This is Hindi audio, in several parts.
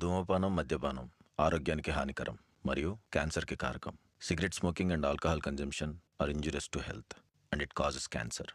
ధూమపానం మద్యపానం ఆరోగ్యానికి హానికరం మరియు క్యాన్సర్కి కారకం. Cigarette smoking and alcohol consumption are injurious to health and it causes cancer.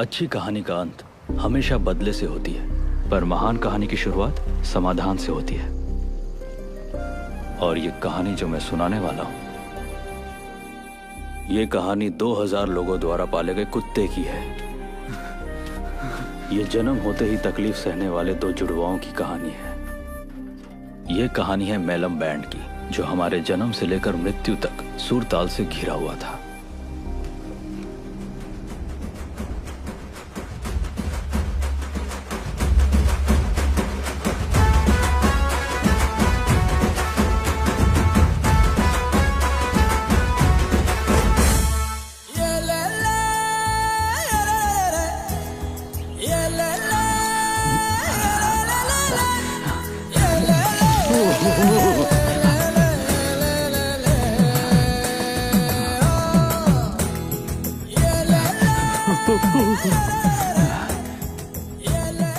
अच्छी कहानी का अंत हमेशा बदले से होती है, पर महान कहानी की शुरुआत समाधान से होती है। और ये कहानी जो मैं सुनाने वाला हूं, ये कहानी 2000 लोगों द्वारा पाले गए कुत्ते की है। ये जन्म होते ही तकलीफ सहने वाले दो जुड़वाओं की कहानी है। ये कहानी है मैलम बैंड की, जो हमारे जन्म से लेकर मृत्यु तक सुर ताल से घिरा हुआ था।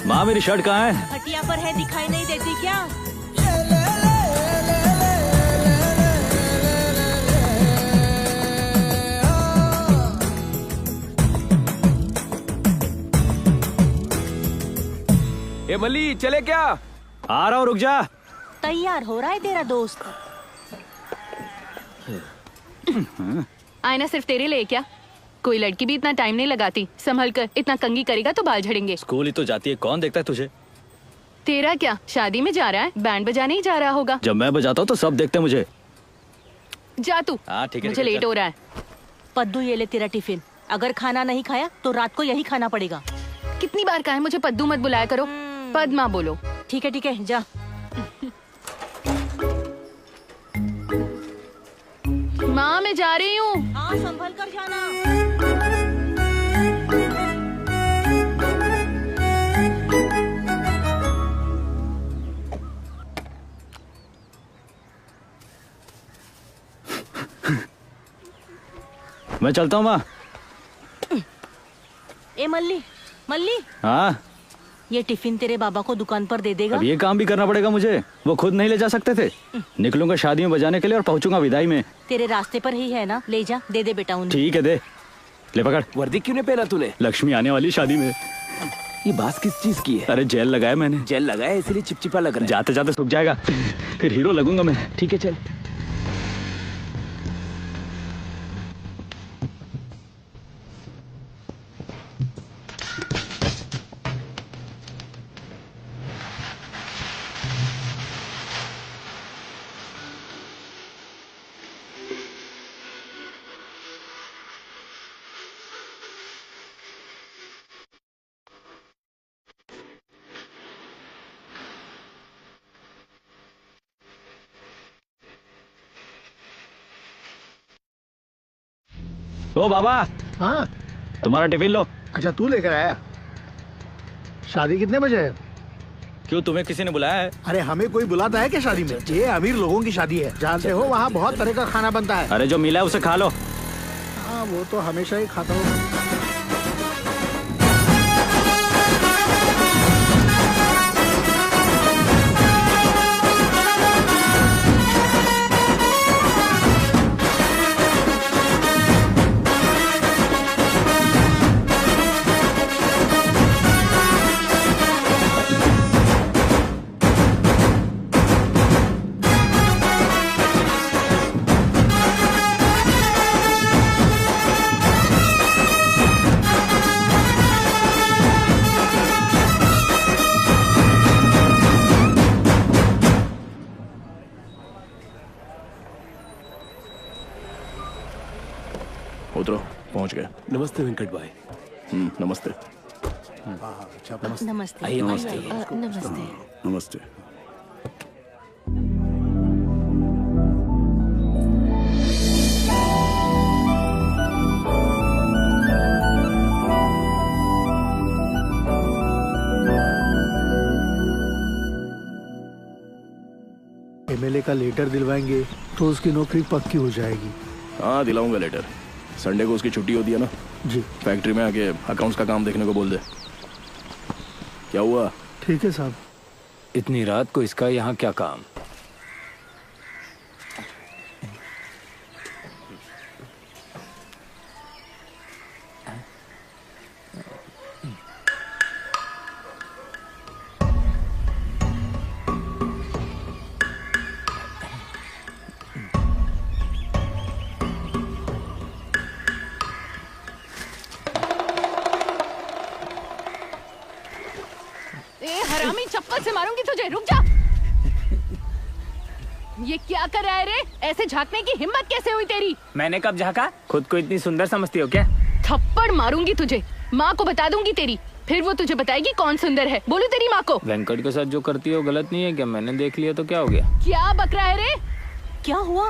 माँ, मेरी शर्ट कहाँ है? हटिया पर है, दिखाई नहीं देती क्या? ए मल्ली, चले क्या? आ रहा हूँ, रुक जा। तैयार हो रहा है तेरा दोस्त? आईना सिर्फ तेरे लिए क्या? कोई लड़की भी इतना टाइम नहीं लगाती। संभल कर, इतना कंघी करेगा तो बाल झड़ेंगे। स्कूल ही तो जाती है, कौन देखता है तुझे? तेरा क्या, शादी में जा रहा है? बैंड बजाने ही जा रहा होगा। जब मैं बजाता हूँ तो सब देखते हैं मुझे। जा तू। हाँ ठीक है, मुझे लेट हो रहा है। पद्दू, ये ले तेरा टिफिन। अगर खाना नहीं खाया तो रात को यही खाना पड़ेगा। कितनी बार कहा है मुझे पद्दू मत बुलाया करो। पद्मा बोलो। ठीक है, जा। माँ, मैं जा रही हूँ। हाँ, संभल कर जाना। मैं चलता हूँ माँ। ए मल्ली, हाँ, ये टिफिन तेरे बाबा को दुकान पर दे देगा? अब ये काम भी करना पड़ेगा मुझे। वो खुद नहीं ले जा सकते थे। निकलूंगा शादी में बजाने के लिए और पहुंचूंगा विदाई में। तेरे रास्ते पर ही है ना, ले जा, दे दे बेटा उन्हें। ठीक है, दे। ले पकड़। वर्दी क्यों नहीं पहना तूने? लक्ष्मी आने वाली शादी में। ये बात किस चीज की है? अरे जेल लगाया मैंने। जेल लगाया इसलिए चिपचिपा लग रहा है। जाते जाते सूख जाएगा, फिर हीरो लगूंगा मैं। ठीक है, चल। ओ बाबा, हाँ तुम्हारा टिफिन लो। अच्छा तू लेकर आया। शादी कितने बजे है? क्यों, तुम्हें किसी ने बुलाया है? अरे हमें कोई बुलाता है क्या शादी में? ये अमीर लोगों की शादी है, जानते हो वहाँ बहुत तरह का खाना बनता है। अरे जो मिला है उसे खा लो। हाँ वो तो हमेशा ही खाता हूँ। उतरो, पहुंच गए। नमस्ते वेंकट भाई। नमस्ते। नमस्ते। आइए, नमस्ते। नमस्ते। नमस्ते। एमएलए का लेटर दिलवाएंगे तो उसकी नौकरी पक्की हो जाएगी। हाँ दिलाऊंगा लेटर। संडे को उसकी छुट्टी होती है ना, जी फैक्ट्री में आके अकाउंट्स का काम देखने को बोल दे। क्या हुआ? ठीक है साहब। इतनी रात को इसका यहाँ क्या काम? ए हरामी, चप्पल से मारूंगी तुझे, रुक जा। ये क्या कर रहा है रे? ऐसे झांकने की हिम्मत कैसे हुई तेरी? मैंने कब झाँका? खुद को इतनी सुंदर समझती हो क्या? थप्पड़ मारूंगी तुझे, माँ को बता दूंगी तेरी, फिर वो तुझे बताएगी कौन सुंदर है। बोलू तेरी माँ को? वेंकट के साथ जो करती हो गलत नहीं है क्या? मैंने देख लिया तो क्या हो गया? क्या बक रहा है रे? क्या हुआ?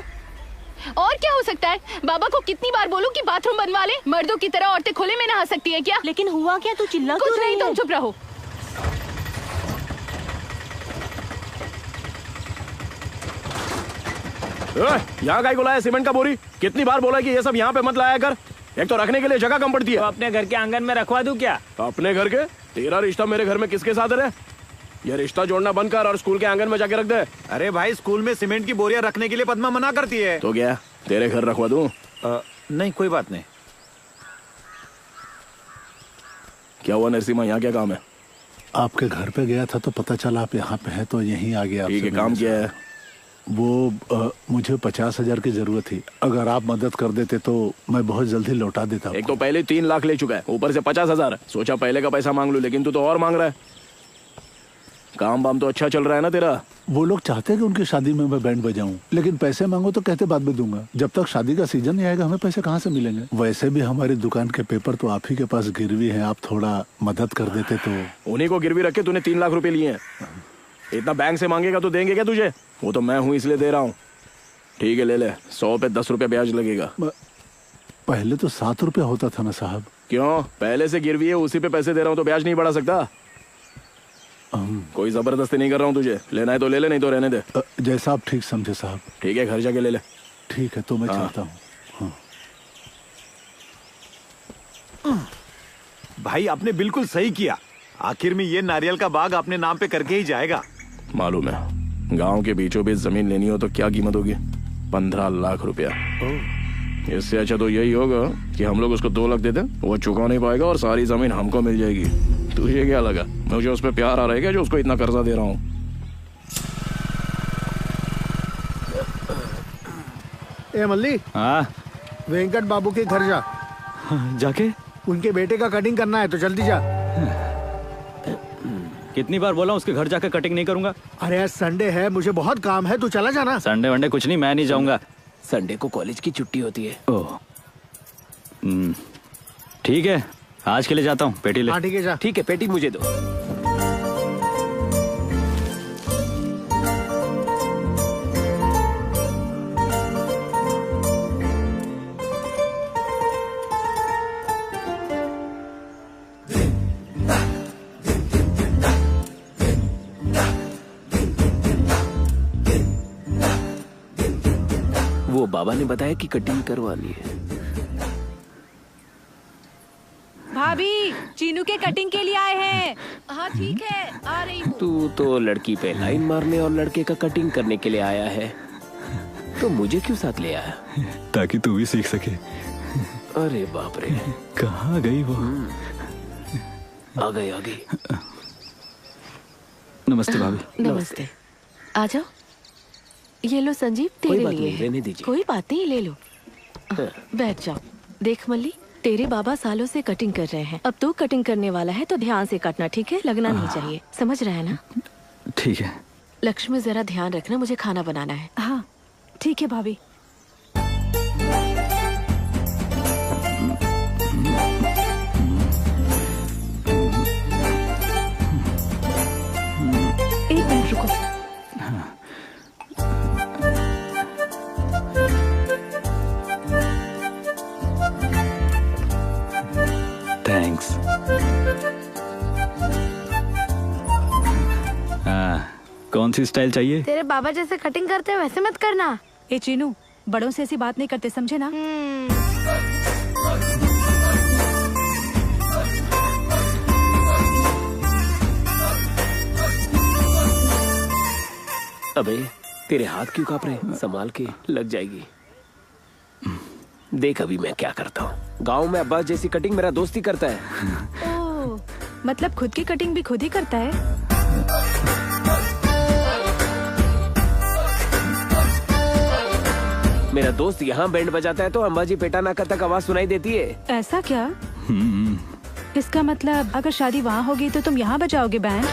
और क्या हो सकता है? बाबा को कितनी बार बोलूं कि बाथरूम बनवा ले? मर्दों की तरह औरतें खुले में नहा सकती है क्या? लेकिन हुआ क्या? तू चिल्ला कुछ क्यों नहीं, रही तुम है? चुप रहो। यहाँ का लाया सीमेंट का बोरी? कितनी बार बोला कि ये सब यहाँ पे मत लाया कर। एक तो रखने के लिए जगह कम पड़ती है। तो अपने घर के आंगन में रखवा दूं क्या? अपने घर के? तेरा रिश्ता मेरे घर में किसके साथ है? ये रिश्ता जोड़ना बंद कर और स्कूल के आंगन में जाके रख दे। अरे भाई, स्कूल में सीमेंट की बोरियां रखने के लिए पद्मा मना करती है। तो क्या तेरे घर रखवा दूं? नहीं कोई बात नहीं। क्या हुआ नरसिम्हा, यहाँ क्या काम है? आपके घर पे गया था तो पता चला आप यहाँ पे हैं तो यहीं आ गया। ठीक है, काम क्या है? वो मुझे 50,000 की जरूरत थी। अगर आप मदद कर देते तो मैं बहुत जल्दी लौटा देता। एक तो पहले 3 लाख ले चुका है, ऊपर से 50,000। सोचा पहले का पैसा मांग लूं, लेकिन तू तो और मांग रहा है। काम वाम तो अच्छा चल रहा है ना तेरा? वो लोग चाहते हैं कि उनकी शादी में मैं बैंड बजाऊं, लेकिन पैसे मांगो तो कहते बाद में दूंगा। जब तक शादी का सीजन नहीं आएगा हमें पैसे कहाँ से मिलेंगे? वैसे भी हमारी दुकान के पेपर तो आप ही के पास गिरवी है, आप थोड़ा मदद कर देते तो। उन्हीं को गिरवी रख के तूने 3 लाख रुपए लिए हैं। इतना बैंक से मांगेगा तो देंगे क्या तुझे? वो तो मैं हूँ इसलिए दे रहा हूँ। ठीक है ले ले, 100 पे 10 रुपए ब्याज लगेगा। पहले तो 7 रुपया होता था ना साहब। क्यों? पहले से गिरवी है, उसी पे पैसे दे रहा हूँ तो ब्याज नहीं बढ़ा सकता? कोई जबरदस्ती नहीं कर रहा हूँ तुझे। लेना है तो ले ले, नहीं तो रहने दे। जैसा आप ठीक समझे साहब। ठीक है, घर जाके ले ले। ठीक है तो मैं चलता हूँ। भाई आपने बिल्कुल सही किया। आखिर में ये नारियल का बाग अपने नाम पे करके ही जाएगा। मालूम है, गांव के बीचों बीच जमीन लेनी हो तो क्या कीमत होगी? 15 लाख रुपया। इससे अच्छा तो यही होगा कि हम लोग उसको 2 लाख दे दें, वो चुका नहीं पाएगा और सारी जमीन हमको मिल जाएगी। तुझे क्या लगा मुझे उस पर प्यार आ रहा है क्या, जो उसको इतना कर्जा दे रहा हूँ? ए मल्ली, हाँ वेंकट बाबू के घर जा। जाके? उनके बेटे का कटिंग करना है तो जल्दी जा। कितनी बार बोला उसके घर जाकर कटिंग नहीं करूंगा? अरे आज संडे है, मुझे बहुत काम है, तू चला जाना। संडे वनडे कुछ नहीं, मैं नहीं जाऊंगा। संडे को कॉलेज की छुट्टी होती है। ओह ठीक है, आज के लिए जाता हूँ। पेटी ले। हाँ ठीक है जा। ठीक है, पेटी मुझे दो। बाबा ने बताया कि कटिंग करवानी है। भाभी, चीनू के कटिंग के लिए आए हैं। हाँ ठीक है, आ रही हूँ। तू तो लड़की पे लाइन मारने और लड़के का कटिंग करने के लिए आया है, तो मुझे क्यों साथ ले आया? ताकि तू भी सीख सके। अरे बाप रे, कहाँ गई वो? आ गई। नमस्ते भाभी। नमस्ते। आ जाओ। ये लो संजीव, तेरे लिए है। रहने दीजिए। कोई बात नहीं, ले लो। बैठ जाओ। देख मल्ली, तेरे बाबा सालों से कटिंग कर रहे हैं। अब तू कटिंग करने वाला है तो ध्यान से काटना, ठीक है? लगना नहीं चाहिए, समझ रहा है ना? ठीक है। लक्ष्मी जरा ध्यान रखना, मुझे खाना बनाना है। हाँ ठीक है भाभी। एक मिनट रुको। थैंक्स। कौन सी स्टाइल चाहिए? तेरे बाबा जैसे कटिंग करते हैं वैसे मत करना। ए चीनू, बड़ों से ऐसी बात नहीं करते, समझे ना? अबे तेरे हाथ क्यों कांप रहे? संभाल के, लग जाएगी। देख अभी मैं क्या करता हूँ। गांव में अब्बास जैसी कटिंग मेरा दोस्त ही करता है। ओह, मतलब खुद की कटिंग भी खुद ही करता है? मेरा दोस्त यहाँ बैंड बजाता है तो अंबाजी पेटा नाका तक आवाज सुनाई देती है। ऐसा क्या? इसका मतलब अगर शादी वहाँ होगी तो तुम यहाँ बजाओगे बैंड?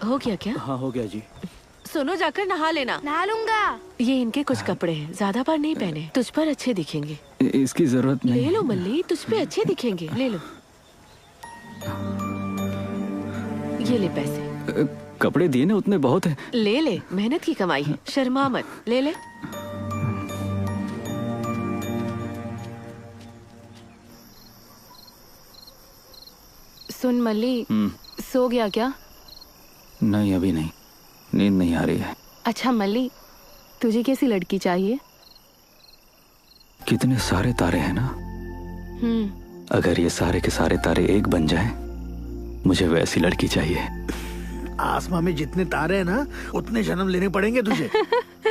हो गया क्या? हाँ हो गया जी। सुनो, जाकर नहा लेना। नहा लूंगा। ये इनके कुछ कपड़े हैं, ज्यादा बार नहीं पहने, तुझ पर अच्छे दिखेंगे। इसकी जरूरत नहीं। ले लो मल्ली, तुझ पे अच्छे दिखेंगे, ले लो। ये ले पैसे। कपड़े दिए ना, उतने बहुत है। ले ले, मेहनत की कमाई है, शर्मा मत, ले ले। सुन मल्ली, सो गया क्या? नहीं अभी नहीं, नींद नहीं आ रही है। अच्छा मल्ली, तुझे कैसी लड़की चाहिए? कितने सारे तारे हैं ना, अगर ये सारे के सारे तारे एक बन जाएं, मुझे वैसी लड़की चाहिए। आसमां में जितने तारे हैं ना, उतने जन्म लेने पड़ेंगे तुझे।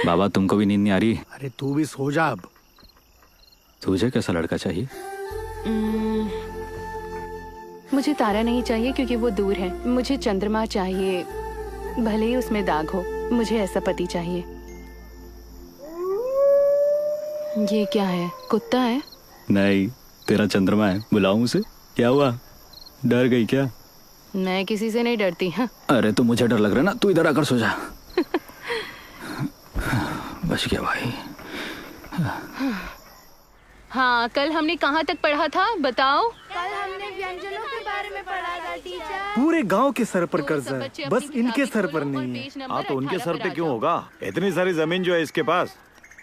बाबा तुमको भी नींद नहीं आ रही? अरे तू भी सो जा अब। तुझे कैसा लड़का चाहिए? मुझे तारा नहीं चाहिए क्योंकि वो दूर है, मुझे चंद्रमा चाहिए, भले ही उसमें दाग हो, मुझे ऐसा पति चाहिए। ये क्या है, कुत्ता है? नहीं, तेरा चंद्रमा है। बुलाऊं उसे? क्या हुआ, डर गई क्या? मैं किसी से नहीं डरती। हाँ। अरे तो मुझे डर लग रहा है ना, तू इधर आकर सो जा। बच गया भाई। हाँ, कल हमने कहाँ तक पढ़ा था बताओ? कल हमने व्यंजनों के बारे में पढ़ा था टीचर। पूरे गांव के सर पर कर्जा है, बस इनके सर पर नहीं है। हाँ तो उनके सर पे क्यों होगा? इतनी सारी जमीन जो है इसके पास,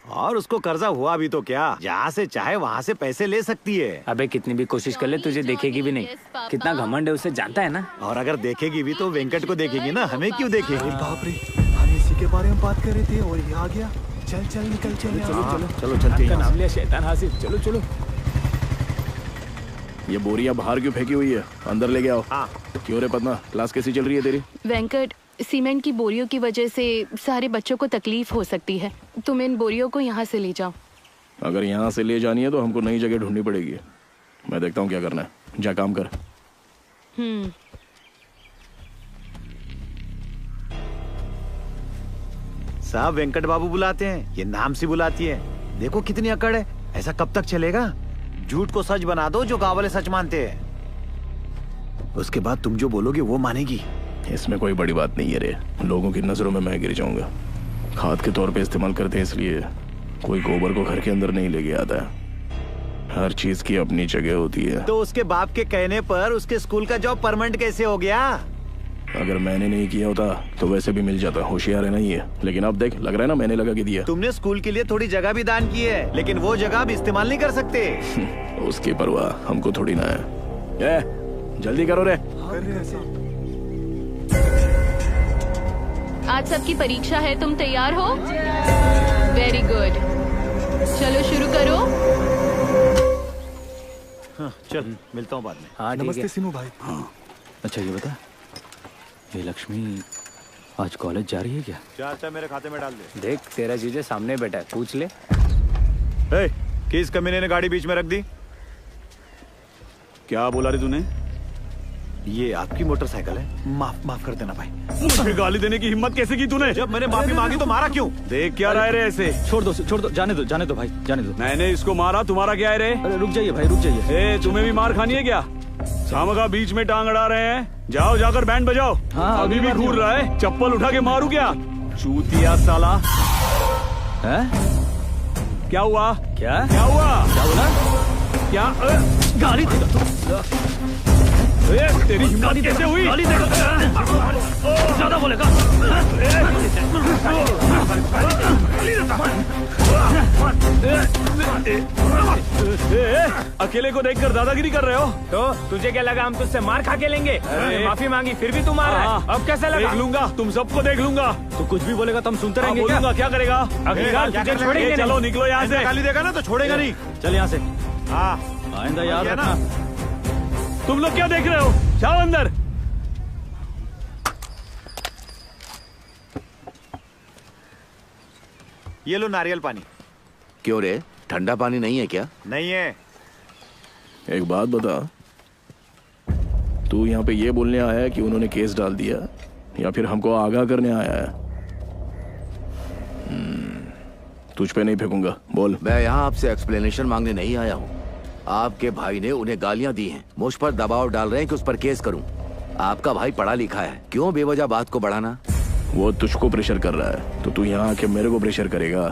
और उसको कर्जा हुआ भी तो क्या, जहाँ से चाहे वहाँ से पैसे ले सकती है। अबे कितनी भी कोशिश कर ले तुझे देखेगी भी नहीं। कितना घमंड है उसे जानता है ना। और अगर देखेगी भी तो वेंकट को देखेगी ना, हमें क्यों देखेगी? बाप रे, हम इसी के बारे में बात कर रहे थे और ये आ गया। चल चल निकल चल। चलो चलते हैं। नाम लिया शैतान हासिफ, चलो चलो। ये बोरिया बाहर क्यों फेंकी हुई है? अंदर ले आओ। क्यों रे पद्मा, क्लास कैसी चल रही है तेरी? वेंकट, सीमेंट की बोरियों की वजह से सारे बच्चों को तकलीफ हो सकती है, तुम इन बोरियों को यहाँ से ले जाओ। अगर यहाँ से ले जानी है तो हमको नई जगह ढूंढनी पड़ेगी। मैं देखता हूँ क्या करना है, जा काम कर। साहब वेंकट बाबू बुलाते हैं, ये नाम से बुलाती है। देखो कितनी अकड़ है, ऐसा कब तक चलेगा? झूठ को सच बना दो, जो गाँव वाले सच मानते हैं। उसके बाद तुम जो बोलोगे वो मानेगी। इसमें कोई बड़ी बात नहीं है रे, लोगों की नजरों में मैं गिर जाऊंगा। खाद के तौर पे इस्तेमाल करते हैं, इसलिए कोई गोबर को घर के अंदर नहीं लेके आता है। हर चीज की अपनी जगह होती है। तो उसके बाप के कहने पर उसके स्कूल का जॉब परमानेंट कैसे हो गया? अगर मैंने नहीं किया होता तो वैसे भी मिल जाता। होशियार है ना ये, लेकिन अब देख, लग रहा है ना मैंने लगा के दिया। तुमने स्कूल के लिए थोड़ी जगह भी दान की है, लेकिन वो जगह अब इस्तेमाल नहीं कर सकते। उसकी परवाह हमको थोड़ी ना है। जल्दी करो रे। आज सबकी परीक्षा है, तुम तैयार हो? वेरी गुड, चलो शुरू करो। हाँ, चल मिलता हूँ बाद में। हाँ, नमस्ते सिनू भाई। हाँ। अच्छा ये बता, ये लक्ष्मी आज कॉलेज जा रही है क्या? चाचा मेरे खाते में डाल दे। देख तेरा जीजा सामने बैठा है, पूछ ले। किस कमीने ने गाड़ी बीच में रख दी? क्या बोला रे तूने? ये आपकी मोटरसाइकिल है, माफ कर देना भाई। मुझे गाली देने की हिम्मत कैसे की तूने? जब मैंने माफी मांगी तो मारा क्यों? देख क्या रहा है रे ऐसे? छोड़ दो, जाने दो भाई, जाने दो। मैंने इसको मारा, तुम्हारा क्या है रे? अरे रुक जाइए भाई, रुक जाइए। तुम्हें भी मार खानी है क्या? सामगा बीच में टांग अड़ा रहे हैं। जाओ जाकर बैंड बजाओ। हाँ, अभी भी घूर रहा है, चप्पल उठा के मारू क्या? चूतिया साला। है? क्या हुआ? क्या हुआ? क्या बोला? क्या गाली देगा तू? तेरी हिम्मत कैसे हुई? गाली देगा, ज्यादा बोलेगा। अकेले को देखकर दादागिरी कर रहे हो? तो तुझे क्या लगा हम तुझसे मार खा के लेंगे? माफी मांगी फिर भी तू मार रहा है। अब कैसा लगा? देख लूंगा, तुम सबको देख लूंगा। तो कुछ भी बोलेगा तो हम सुनते रहेंगे क्या? बोलूंगा, क्या करेगा? अगली बार तुझे छोड़ेंगे नहीं। चलो निकलो यहाँ से। गाली देगा ना तो छोड़ेगा नहीं। चल यहाँ से। हाँ, आइंदा याद रखना। तुम लोग क्या देख रहे हो? जाओ अंदर। ये लो नारियल पानी। क्यों रे, ठंडा पानी नहीं है क्या? नहीं है। एक बात बता, तू यहाँ पे ये बोलने आया है कि उन्होंने केस डाल दिया, या फिर हमको आगाह करने आया है? तुझ पे नहीं फेंकूंगा, बोल। मैं यहाँ आपसे एक्सप्लेनेशन मांगने नहीं आया हूँ। आपके भाई ने उन्हें गालियाँ दी हैं, मुझ पर दबाव डाल रहे हैं कि उस पर केस करूँ। आपका भाई पढ़ा लिखा है, क्यों बेवजह बात को बढ़ाना? वो तुझको प्रेशर कर रहा है तो तू यहाँ आके मेरे को प्रेशर करेगा?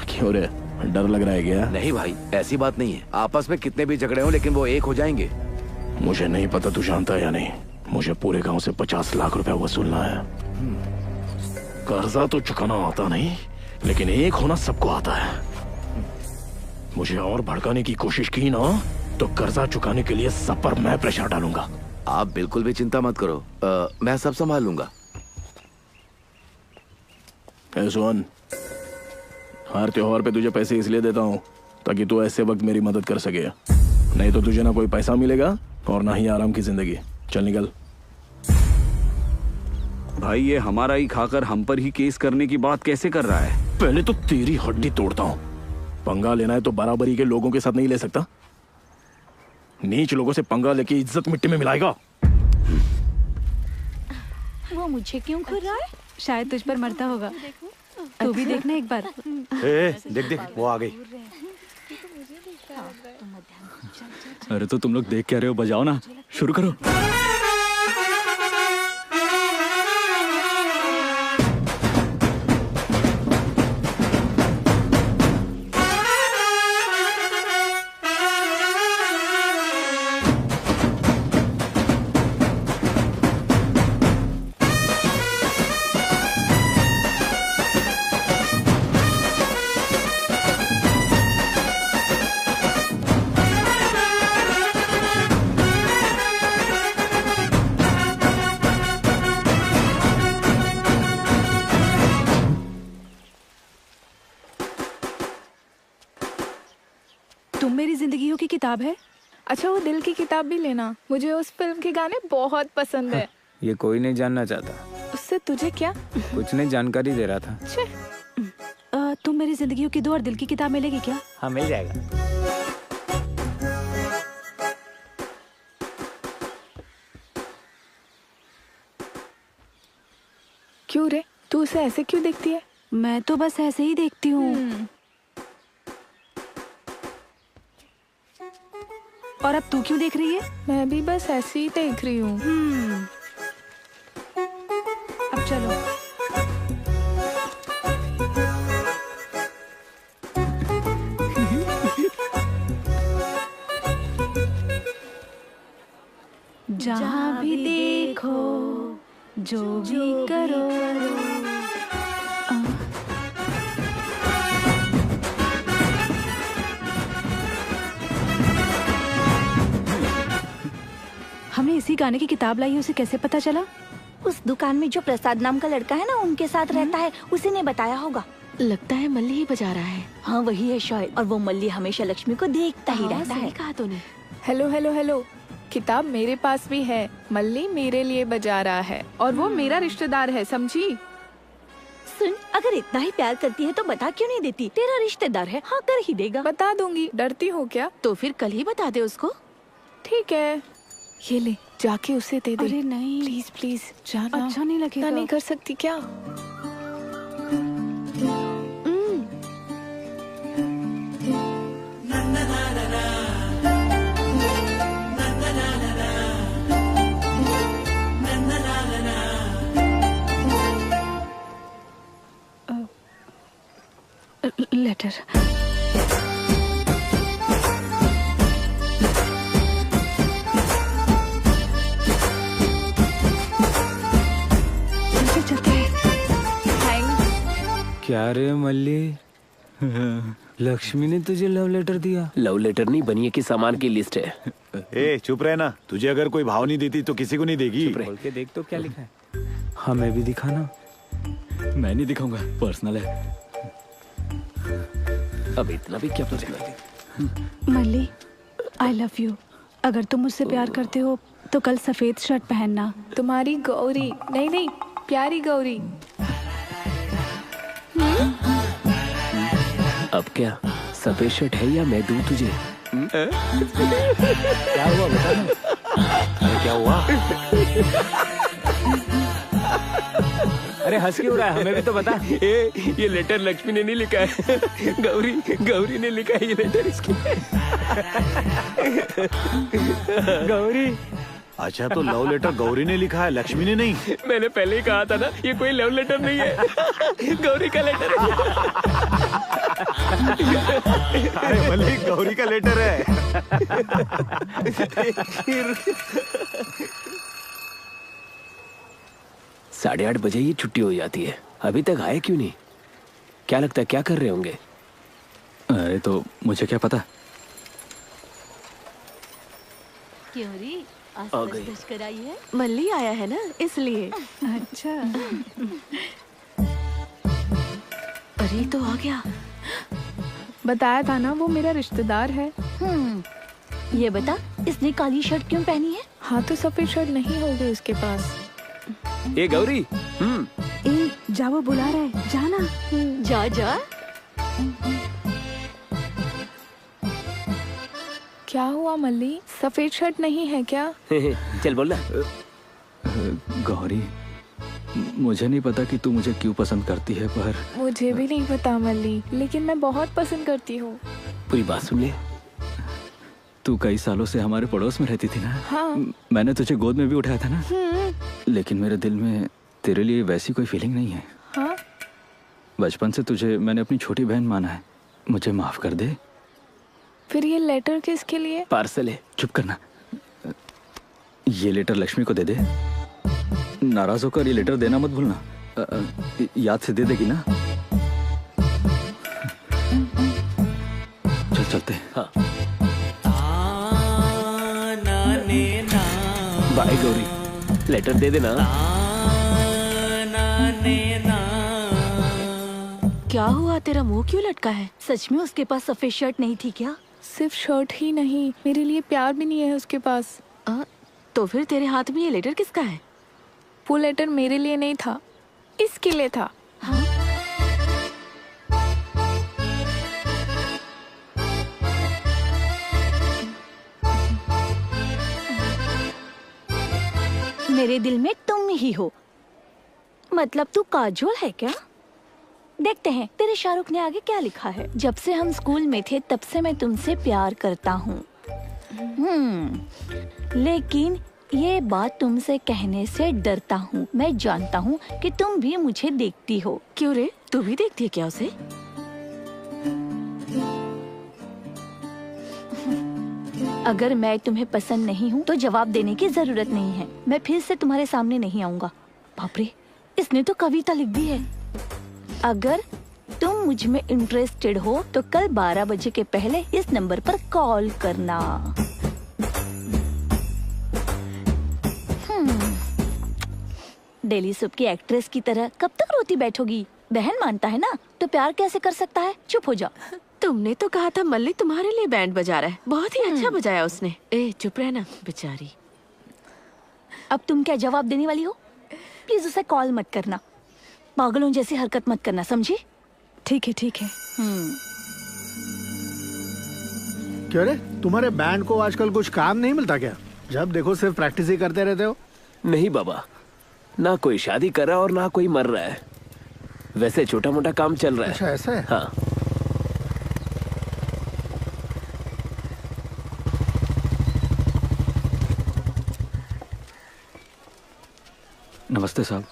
क्यों रे, डर लग रहा है क्या? नहीं भाई, ऐसी बात नहीं है। आपस में कितने भी झगड़े हो लेकिन वो एक हो जाएंगे। मुझे नहीं पता तू जानता है या नहीं, मुझे पूरे गांव से 50 लाख रुपया वसूलना है। कर्जा तो चुकाना आता नहीं, लेकिन एक होना सबको आता है। मुझे और भड़काने की कोशिश की ना तो कर्जा चुकाने के लिए सब पर मैं प्रेशर डालूंगा। आप बिल्कुल भी चिंता मत करो, मैं सब संभाल लूंगा। सोहन, हर त्योहार पे तुझे पैसे इसलिए देता हूँ ताकि तू ऐसे वक्त मेरी मदद कर सके, नहीं तो तुझे ना कोई पैसा मिलेगा और ना ही आराम की जिंदगी। चल निकल। भाई ये हमारा ही खाकर हम पर ही केस करने की बात कैसे कर रहा है? पहले तो तेरी हड्डी तोड़ता हूँ। पंगा लेना है तो बराबरी के लोगों के साथ नहीं ले सकता। नीच लोगों से पंगा लेके इज्जत मिट्टी में मिलाएगा। वो मुझे क्यों घूर रहा है? शायद तुझ पर मरता होगा। तू भी देखना एक बार। देख वो आ गई। अरे तो तुम लोग देख क्या रहे हो, बजाओ ना, शुरू करो। तुम मेरी जिंदगियों की किताब है। अच्छा वो दिल की किताब भी लेना, मुझे उस फिल्म के गाने बहुत पसंद है। ये कोई नहीं जानना चाहता। उससे तुझे क्या? कुछ नहीं, जानकारी दे रहा था। तुम मेरी जिंदगियों की दो और दिल की किताब मिलेगी क्या? हाँ मिल जाएगा। क्यों रे, तू उसे ऐसे क्यों देखती है? मैं तो बस ऐसे ही देखती हूँ। और अब तू क्यों देख रही है? मैं भी बस ऐसे ही देख रही हूँ। अब चलो। जहाँ भी देखो जो भी करो। हमने इसी गाने की किताब लाई है, उसे कैसे पता चला? उस दुकान में जो प्रसाद नाम का लड़का है ना, उनके साथ रहता है, उसी ने बताया होगा। लगता है मल्ली ही बजा रहा है। हाँ वही है शायद, और वो मल्ली हमेशा लक्ष्मी को देखता ही रहता है। कहा तूने? हेलो हेलो हेलो, किताब मेरे पास भी है। मल्ली मेरे लिए बजा रहा है और वो मेरा रिश्तेदार है, समझी? सुन, अगर इतना ही प्यार करती है तो बता क्यों नहीं देती? तेरा रिश्तेदार है, हाँ कर ही देगा। बता दूंगी, डरती हो क्या? तो फिर कल ही बता दे उसको। ठीक है, ये ले, जाके उसे दे दे। अरे नहीं, प्लीज प्लीज जाना। अच्छा नहीं लगेगा। नहीं कर सकती क्या? लेटर। क्या रे मल्ली, लक्ष्मी ने तुझे लव लेटर दिया? लव लेटर नहीं, बनिए की सामान की लिस्ट है। ए चुप रहे ना, तुझे अगर कोई भाव नहीं देती तो किसी को नहीं देगी। खोल के देख तो क्या लिखा है। हमें भी दिखाना। मैं नहीं दिखाऊंगा, पर्सनल है। अब इतना भी क्या personal? Malli, I love you. अगर तुम मुझसे प्यार करते हो तो कल सफेद शर्ट पहनना। तुम्हारी गौरी, नहीं नहीं, प्यारी गौरी। अब क्या सफेद शर्ट है या मैं दूं तुझे? क्या हुआ बता ना। क्या हुआ? अरे हंस क्यों रहा है, हमें भी तो बता। ये लेटर लक्ष्मी ने नहीं लिखा है, गौरी ने लिखा है ये लेटर इसकी। गौरी? अच्छा तो लव लेटर गौरी ने लिखा है, लक्ष्मी ने नहीं? मैंने पहले ही कहा था ना, ये कोई लव लेटर नहीं है, गौरी का लेटर है। अरे मल्ली, गौरी का लेटर है। 8:30 बजे ही छुट्टी हो जाती है, अभी तक आए क्यों नहीं? क्या लगता है क्या कर रहे होंगे? अरे तो मुझे क्या पता। क्यों री, आज आ गई। सच कराई है? मल्ली आया है ना, इसलिए। अच्छा। अरे तो आ गया। बताया था ना वो मेरा रिश्तेदार है। ये बता, इसने काली शर्ट क्यों पहनी है? हाँ तो सफेद शर्ट नहीं होगी उसके पास। ए गौरी, ए, जा वो बुला रहा है, जाना। जा जा। क्या हुआ मल्ली, सफेद शर्ट नहीं है क्या? चल बोल ना। गौरी, मुझे नहीं पता कि तू मुझे क्यों पसंद करती है, पर मुझे भी नहीं पता मल्ली, लेकिन मैं बहुत पसंद करती हूँ। पूरी बात सुन ले। तू कई सालों से हमारे पड़ोस में रहती थी ना। हाँ। मैंने तुझे गोद में भी उठाया था ना। लेकिन मेरे दिल में तेरे लिए वैसी कोई फीलिंग नहीं है। हाँ? बचपन से तुझे मैंने अपनी छोटी बहन माना है, मुझे माफ कर दे। फिर ये लेटर किसके लिए? पार्सल है। चुप करना। ये लेटर लक्ष्मी को दे दे। नाराज होकर ये लेटर देना मत भूलना। याद से दे देगी ना? चल चलते। हाँ। बाय गौरी, लेटर दे देना। क्या हुआ, तेरा मुंह क्यों लटका है? सच में उसके पास सफेद शर्ट नहीं थी क्या? सिर्फ शर्ट ही नहीं, मेरे लिए प्यार भी नहीं है उसके पास। तो फिर तेरे हाथ में ये लेटर किसका है? वो लेटर मेरे लिए नहीं था, इसके लिए था। हाँ? मेरे दिल में तुम ही हो। मतलब तू काजोल है क्या? देखते हैं तेरे शाहरुख ने आगे क्या लिखा है। जब से हम स्कूल में थे तब से मैं तुमसे प्यार करता हूँ। लेकिन ये बात तुमसे कहने से डरता हूँ। मैं जानता हूँ कि तुम भी मुझे देखती हो। क्यों रे, तू भी देखती है क्या उसे? अगर मैं तुम्हें पसंद नहीं हूँ तो जवाब देने की जरूरत नहीं है। मैं फिर से तुम्हारे सामने नहीं आऊंगा। बाप रे, इसने तो कविता लिख दी है। अगर तुम मुझ में इंटरेस्टेड हो तो कल 12 बजे के पहले इस नंबर पर कॉल करना। डेली सोप की एक्ट्रेस की तरह कब तक रोती बैठोगी? बहन मानता है ना तो प्यार कैसे कर सकता है? चुप हो जाओ। तुमने तो कहा था मल्ली तुम्हारे लिए बैंड बजा रहा है। बहुत ही अच्छा बजाया उसने। ए चुप रहना बेचारी। अब तुम क्या जवाब देने वाली हो? प्लीज उसे कॉल मत करना। पागलों जैसी हरकत मत करना, समझी? ठीक है ठीक है। क्यों रे, तुम्हारे बैंड को आजकल कुछ काम नहीं मिलता क्या? जब देखो सिर्फ प्रैक्टिस ही करते रहते हो। नहीं बाबा, ना कोई शादी कर रहा और ना कोई मर रहा है। वैसे छोटा मोटा काम चल रहा है। अच्छा ऐसा है? हाँ। नमस्ते साहब।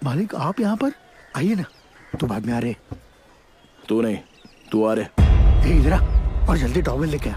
मालिक आप यहाँ पर आइए ना। तू बाद में आ रहे। तू नहीं, तू आ रहे। इधर आ और जल्दी टॉवेल लेके आ।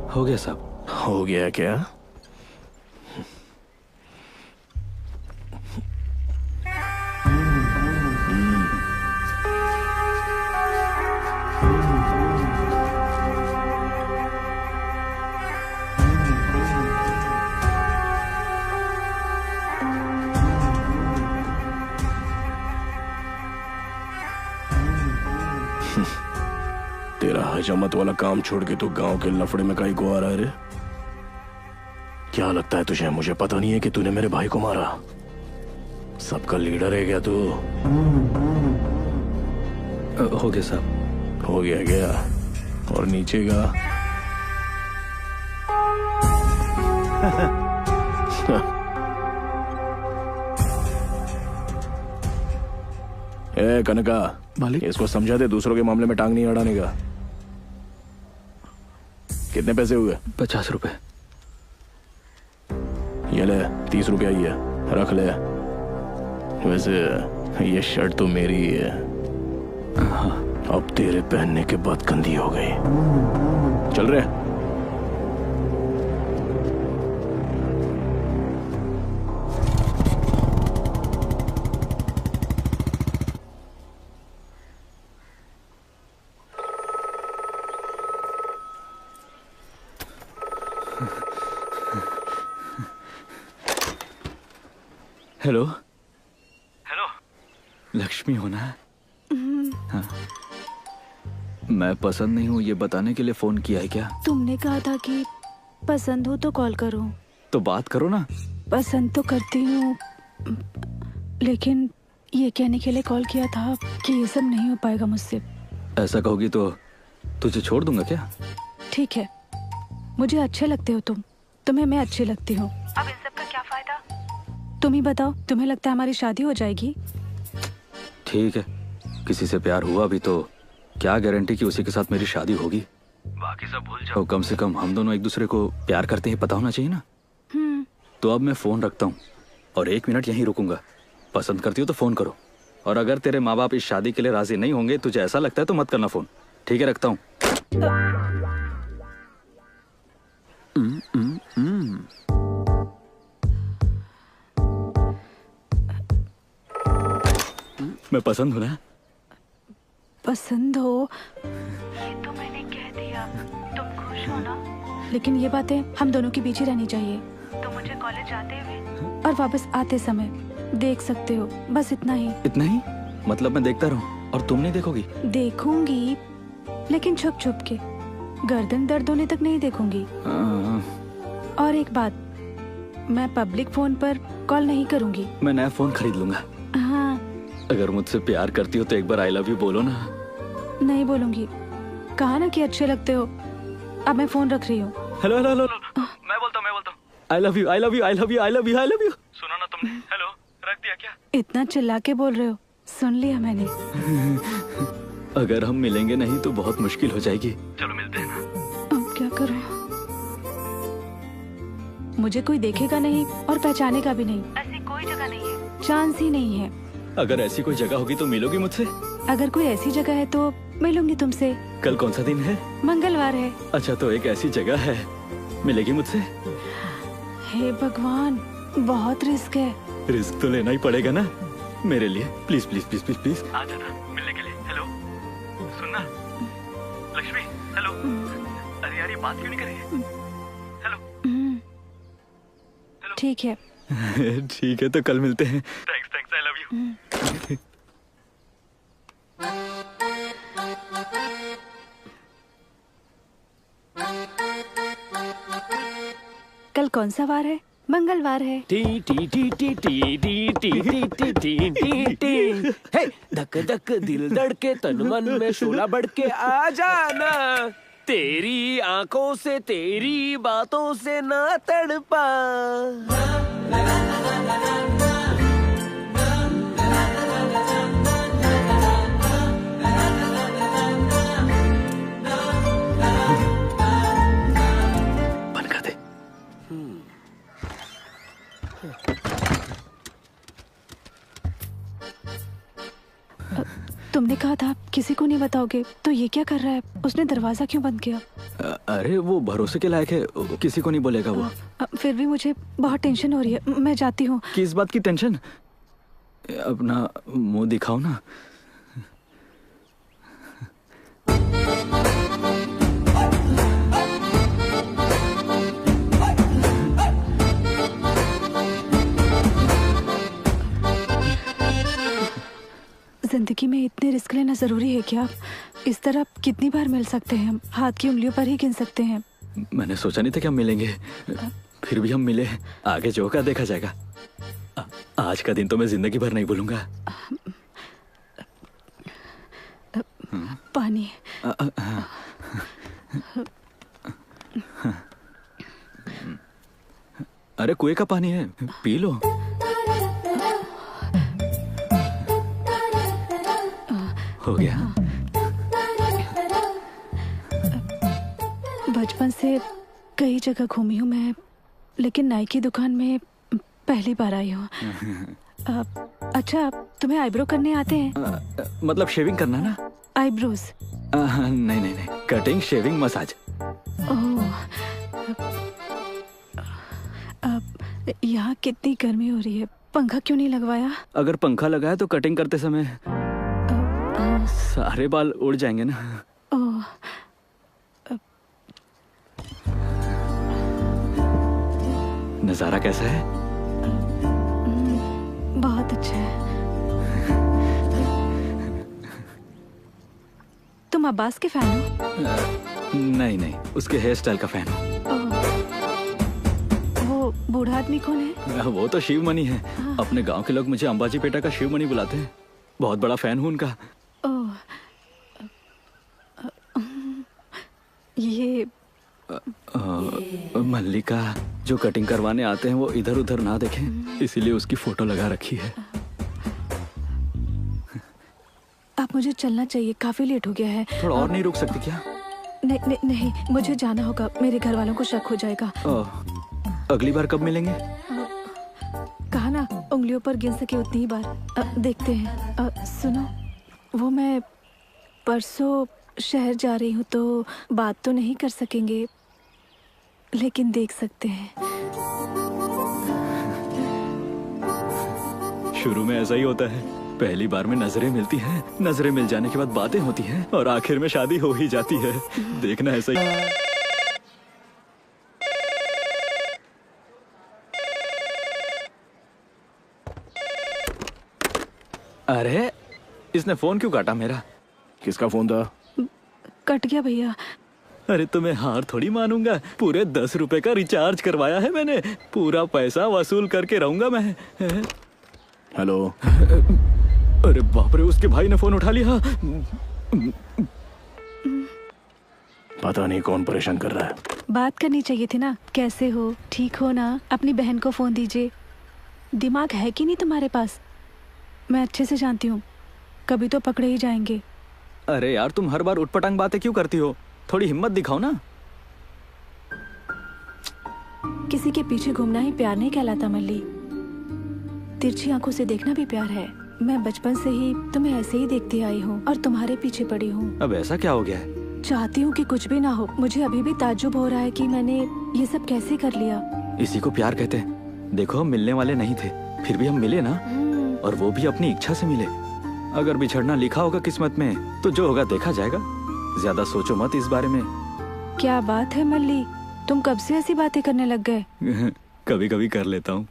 हो गया साहब। हो गया क्या? तेरा हजामत वाला काम छोड़ के तू गांव के लफड़े में काहे को आ रहा है रे? क्या लगता है तुझे मुझे पता नहीं है कि तूने मेरे भाई को मारा? सबका लीडर है क्या तू? हो गया साहब। हो गया क्या? और नीचे का? ए कनका, मालिक इसको समझा दे दूसरों के मामले में टांग नहीं अड़ाने का। कितने पैसे हुए? 50 रुपए। ये ले 30 रुपया ही है, रख ले। वैसे ये शर्ट तो मेरी ही है। हाँ। अब तेरे पहनने के बाद गंदी हो गई। चल रहे। हेलो हेलो, लक्ष्मी हो ना? हाँ। मैं पसंद नहीं हूँ ये बताने के लिए फोन किया है क्या? तुमने कहा था कि पसंद हो तो कॉल करो। तो बात करो ना। पसंद तो करती हूँ, लेकिन ये कहने के लिए कॉल किया था कि ये सब नहीं हो पाएगा मुझसे। ऐसा कहोगी तो तुझे छोड़ दूंगा क्या? ठीक है, मुझे अच्छे लगते हो तुम, तुम्हें मैं अच्छी लगती हूँ। अब इन सब का क्या फायदा? तुम ही बताओ, तुम्हें लगता है हमारी शादी हो जाएगी? ठीक है, किसी से प्यार हुआ भी तो क्या गारंटी कि उसी के साथ मेरी शादी होगी? बाकी सब भूल जाओ। कम से कम हम दोनों एक दूसरे को प्यार करते ही पता होना चाहिए ना। तो अब मैं फोन रखता हूँ और 1 मिनट यहीं रुकूंगा। पसंद करती हो तो फोन करो, और अगर तेरे माँ बाप इस शादी के लिए राजी नहीं होंगे, तुझे ऐसा लगता है तो मत करना फोन। ठीक है, रखता हूँ। मैं पसंद हूँ ना? पसंद हो? ये तो मैंने कह दिया। तुम खुश हो ना? लेकिन ये बातें हम दोनों के बीच ही रहनी चाहिए। तुम मुझे कॉलेज जाते हुए और वापस आते समय देख सकते हो, बस इतना ही। इतना ही? मतलब मैं देखता रहूं और तुम नहीं देखोगी? देखूंगी, लेकिन छुप छुप के, गर्दन दर्द होने तक नहीं देखूंगी। और एक बात, मैं पब्लिक फोन पर कॉल नहीं करूंगी। मैं नया फोन खरीद लूंगा। हाँ। अगर मुझसे प्यार करती हो तो एक बार आई लव यू बोलो ना। नहीं बोलूंगी, कहा ना कि अच्छे लगते हो। अब मैं फोन रख रही हूँ। हेलो हेलो हेलो, मैं बोलता हूँ। आई love you, I love you, I love you, I love you, I love you. सुना ना तुमने? हेलो, रख दिया क्या? इतना चिल्ला के बोल रहे हो, सुन लिया मैंने। अगर हम मिलेंगे नहीं तो बहुत मुश्किल हो जाएगी। चलो मिलते हैं ना। अब क्या करूं? मुझे कोई देखेगा नहीं और पहचानेगा भी नहीं। ऐसी कोई जगह नहीं है, चांस ही नहीं है। अगर ऐसी कोई जगह होगी तो मिलोगी मुझसे? अगर कोई ऐसी जगह है तो मिलूंगी तुमसे। कल कौन सा दिन है? मंगलवार है। अच्छा, तो एक ऐसी जगह है, मिलेगी मुझसे? हे भगवान, बहुत रिस्क है। रिस्क तो लेना ही पड़ेगा ना मेरे लिए। Please please please please please आ जाना मिलने के लिए। हेलो, सुनना लक्ष्मी। हेलो, अरे यार ये बात क्यों नहीं कर रही है? ठीक है। ठीक है, तो कल मिलते हैं। Thanks, I love you. कल कौन सा वार है? मंगलवार है। टी टी टी टी टी टी टी टी टी टी टी टी। हे धक धक दिल धड़के, तन मन में शोला बढ़के, आ जाना तेरी आंखों से, तेरी बातों से ना तड़पा। बंद कर दे। तुमने कहा था किसी को नहीं बताओगे, तो ये क्या कर रहा है? उसने दरवाजा क्यों बंद किया? अरे वो भरोसे के लायक है, किसी को नहीं बोलेगा वो। फिर भी मुझे बहुत टेंशन हो रही है, मैं जाती हूँ। किस बात की टेंशन? अपना मुंह दिखाओ ना। जिंदगी में इतने रिस्क लेना जरूरी है क्या? इस तरह कितनी बार मिल सकते हैं हम? हाथ की उंगलियों पर ही गिन सकते हैं। मैंने सोचा नहीं था कि हम मिलेंगे, फिर भी हम मिले। आगे जो होगा देखा जाएगा। आज का दिन तो मैं जिंदगी भर नहीं भूलूंगा। पानी। अरे कुएं का पानी है, पी लो। हो गया। बचपन से कई जगह घूमी हूँ मैं, लेकिन नाई की दुकान में पहली बार आई हूँ। अच्छा, तुम्हें आईब्रो करने आते हैं? मतलब शेविंग करना ना? आईब्रोज? नहीं नहीं नहीं, कटिंग, शेविंग, मसाज। यहाँ कितनी गर्मी हो रही है, पंखा क्यों नहीं लगवाया? अगर पंखा लगाया तो कटिंग करते समय सारे बाल उड़ जाएंगे ना। नजारा कैसा है? बहुत अच्छा है। तुम अब्बास के फैन हो? नहीं नहीं, उसके हेयर स्टाइल का फैन हूँ। वो बूढ़ा आदमी कौन है? वो तो शिवमणि है। अपने गांव के लोग मुझे अंबाजी पेटा का शिवमणि बुलाते हैं। बहुत बड़ा फैन हूँ उनका। ये मल्लिका जो कटिंग करवाने आते हैं वो इधर उधर ना देखें, इसीलिए उसकी फोटो लगा रखी है। अब मुझे चलना चाहिए, काफी लेट हो गया है। थोड़ा और नहीं रुक सकती क्या? नहीं, मुझे जाना होगा, मेरे घर वालों को शक हो जाएगा। अगली बार कब मिलेंगे? कहा ना, उंगलियों पर गिन सके उतनी ही बार। देखते हैं। सुनो, वो मैं परसों शहर जा रही हूँ, तो बात तो नहीं कर सकेंगे, लेकिन देख सकते हैं। शुरू में ऐसा ही होता है, पहली बार में नजरें मिलती हैं, नजरें मिल जाने के बाद बातें होती हैं और आखिर में शादी हो ही जाती है। देखना ऐसा ही। अरे इसने फोन क्यों काटा मेरा? किसका फोन था? कट गया भैया। अरे तो मैं हार थोड़ी मानूंगा। पूरे 10 रुपए का रिचार्ज करवाया है मैंने। पूरा पैसा वसूल करके रहूंगा मैं। हेलो। अरे बाप रे, उसके भाई ने फोन उठा लिया। पता नहीं कौन परेशान कर रहा है। बात करनी चाहिए थी ना। कैसे हो, ठीक हो ना? अपनी बहन को फोन दीजिए। दिमाग है कि नहीं तुम्हारे पास? मैं अच्छे से जानती हूँ, कभी तो पकड़े ही जाएंगे। अरे यार, तुम हर बार उठपटांग बातें क्यों करती हो? थोड़ी हिम्मत दिखाओ ना। किसी के पीछे घूमना ही प्यार नहीं कहलाता मल्ली। तिरछी आंखों से देखना भी प्यार है। मैं बचपन से ही तुम्हें ऐसे ही देखती आई हूँ और तुम्हारे पीछे पड़ी हूँ। अब ऐसा क्या हो गया है? चाहती हूँ कि कुछ भी ना हो। मुझे अभी भी ताज्जुब हो रहा है कि मैंने ये सब कैसे कर लिया। इसी को प्यार कहते हैं। देखो, हम मिलने वाले नहीं थे, फिर भी हम मिले ना, और वो भी अपनी इच्छा से मिले। अगर बिछड़ना लिखा होगा किस्मत में, तो जो होगा देखा जाएगा। ज्यादा सोचो मत इस बारे में। क्या बात है मल्ली, तुम कब से ऐसी बातें करने लग गए? कभी कभी कर लेता हूँ।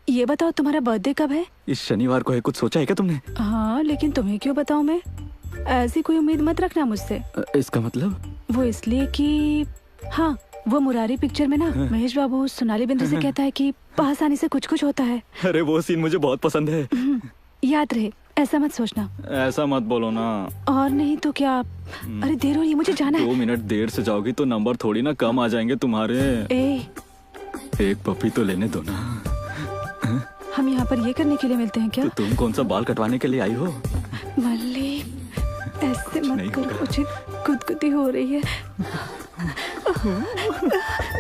ये बताओ, तुम्हारा बर्थडे कब है? इस शनिवार को है। कुछ सोचा है क्या तुमने? हाँ, लेकिन तुम्हें क्यों बताऊँ मैं? ऐसी कोई उम्मीद मत रखना मुझसे। इसका मतलब? वो इसलिए कि हाँ, वो मुरारी पिक्चर में ना महेश बाबू सोनाली बिंदु से कहता है कि पास आने से कुछ कुछ होता है। अरे वो सीन मुझे बहुत पसंद है। याद रहे, ऐसा मत सोचना। ऐसा मत बोलो ना। और नहीं तो क्या? अरे देर हो रही है, मुझे जाना है। 2 मिनट देर से जाओगी तो नंबर थोड़ी ना कम आ जाएंगे तुम्हारे। एक पपी तो लेने दो ना। हम यहाँ पर ये करने के लिए मिलते हैं क्या? तो तुम कौन सा बाल कटवाने के लिए आई हो? मल्ली, ऐसे मत करो, मुझे गुदगुदी हो रही है।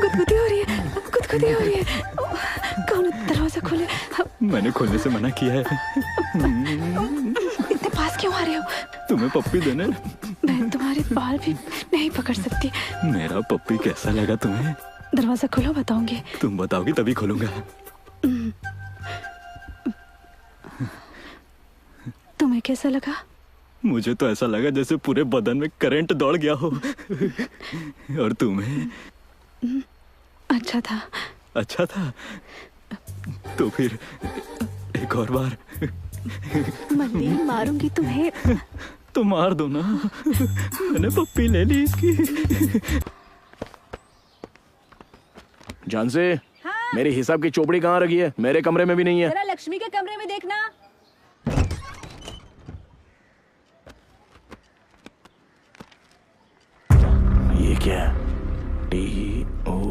गुदगुदी हो रही है, गुदगुदी हो रही है। कौन दरवाजा खोले? मैंने खोलने से मना किया है। इतने पास क्यों आ रहे हो? तुम्हें पप्पी देने? मैं तुम्हारे बाल भी नहीं पकड़ सकती। मेरा पप्पी कैसा लगा तुम्हें? दरवाजा खोलो, बताऊंगी। तुम बताओगी तभी खोलूंगा। तुम्हें कैसा लगा? मुझे तो ऐसा लगा जैसे पूरे बदन में करंट दौड़ गया हो। और तुम्हें? अच्छा था। अच्छा था? तो फिर एक और बार। मल्ली, मारूंगी तुम्हें। तो मार दो ना। मैंने पप्पी ले ली इसकी। जान से मेरे हिसाब की चोपड़ी कहाँ रखी है? मेरे कमरे में भी नहीं है। जरा लक्ष्मी के कमरे में देखना। ये क्या? TOAMB।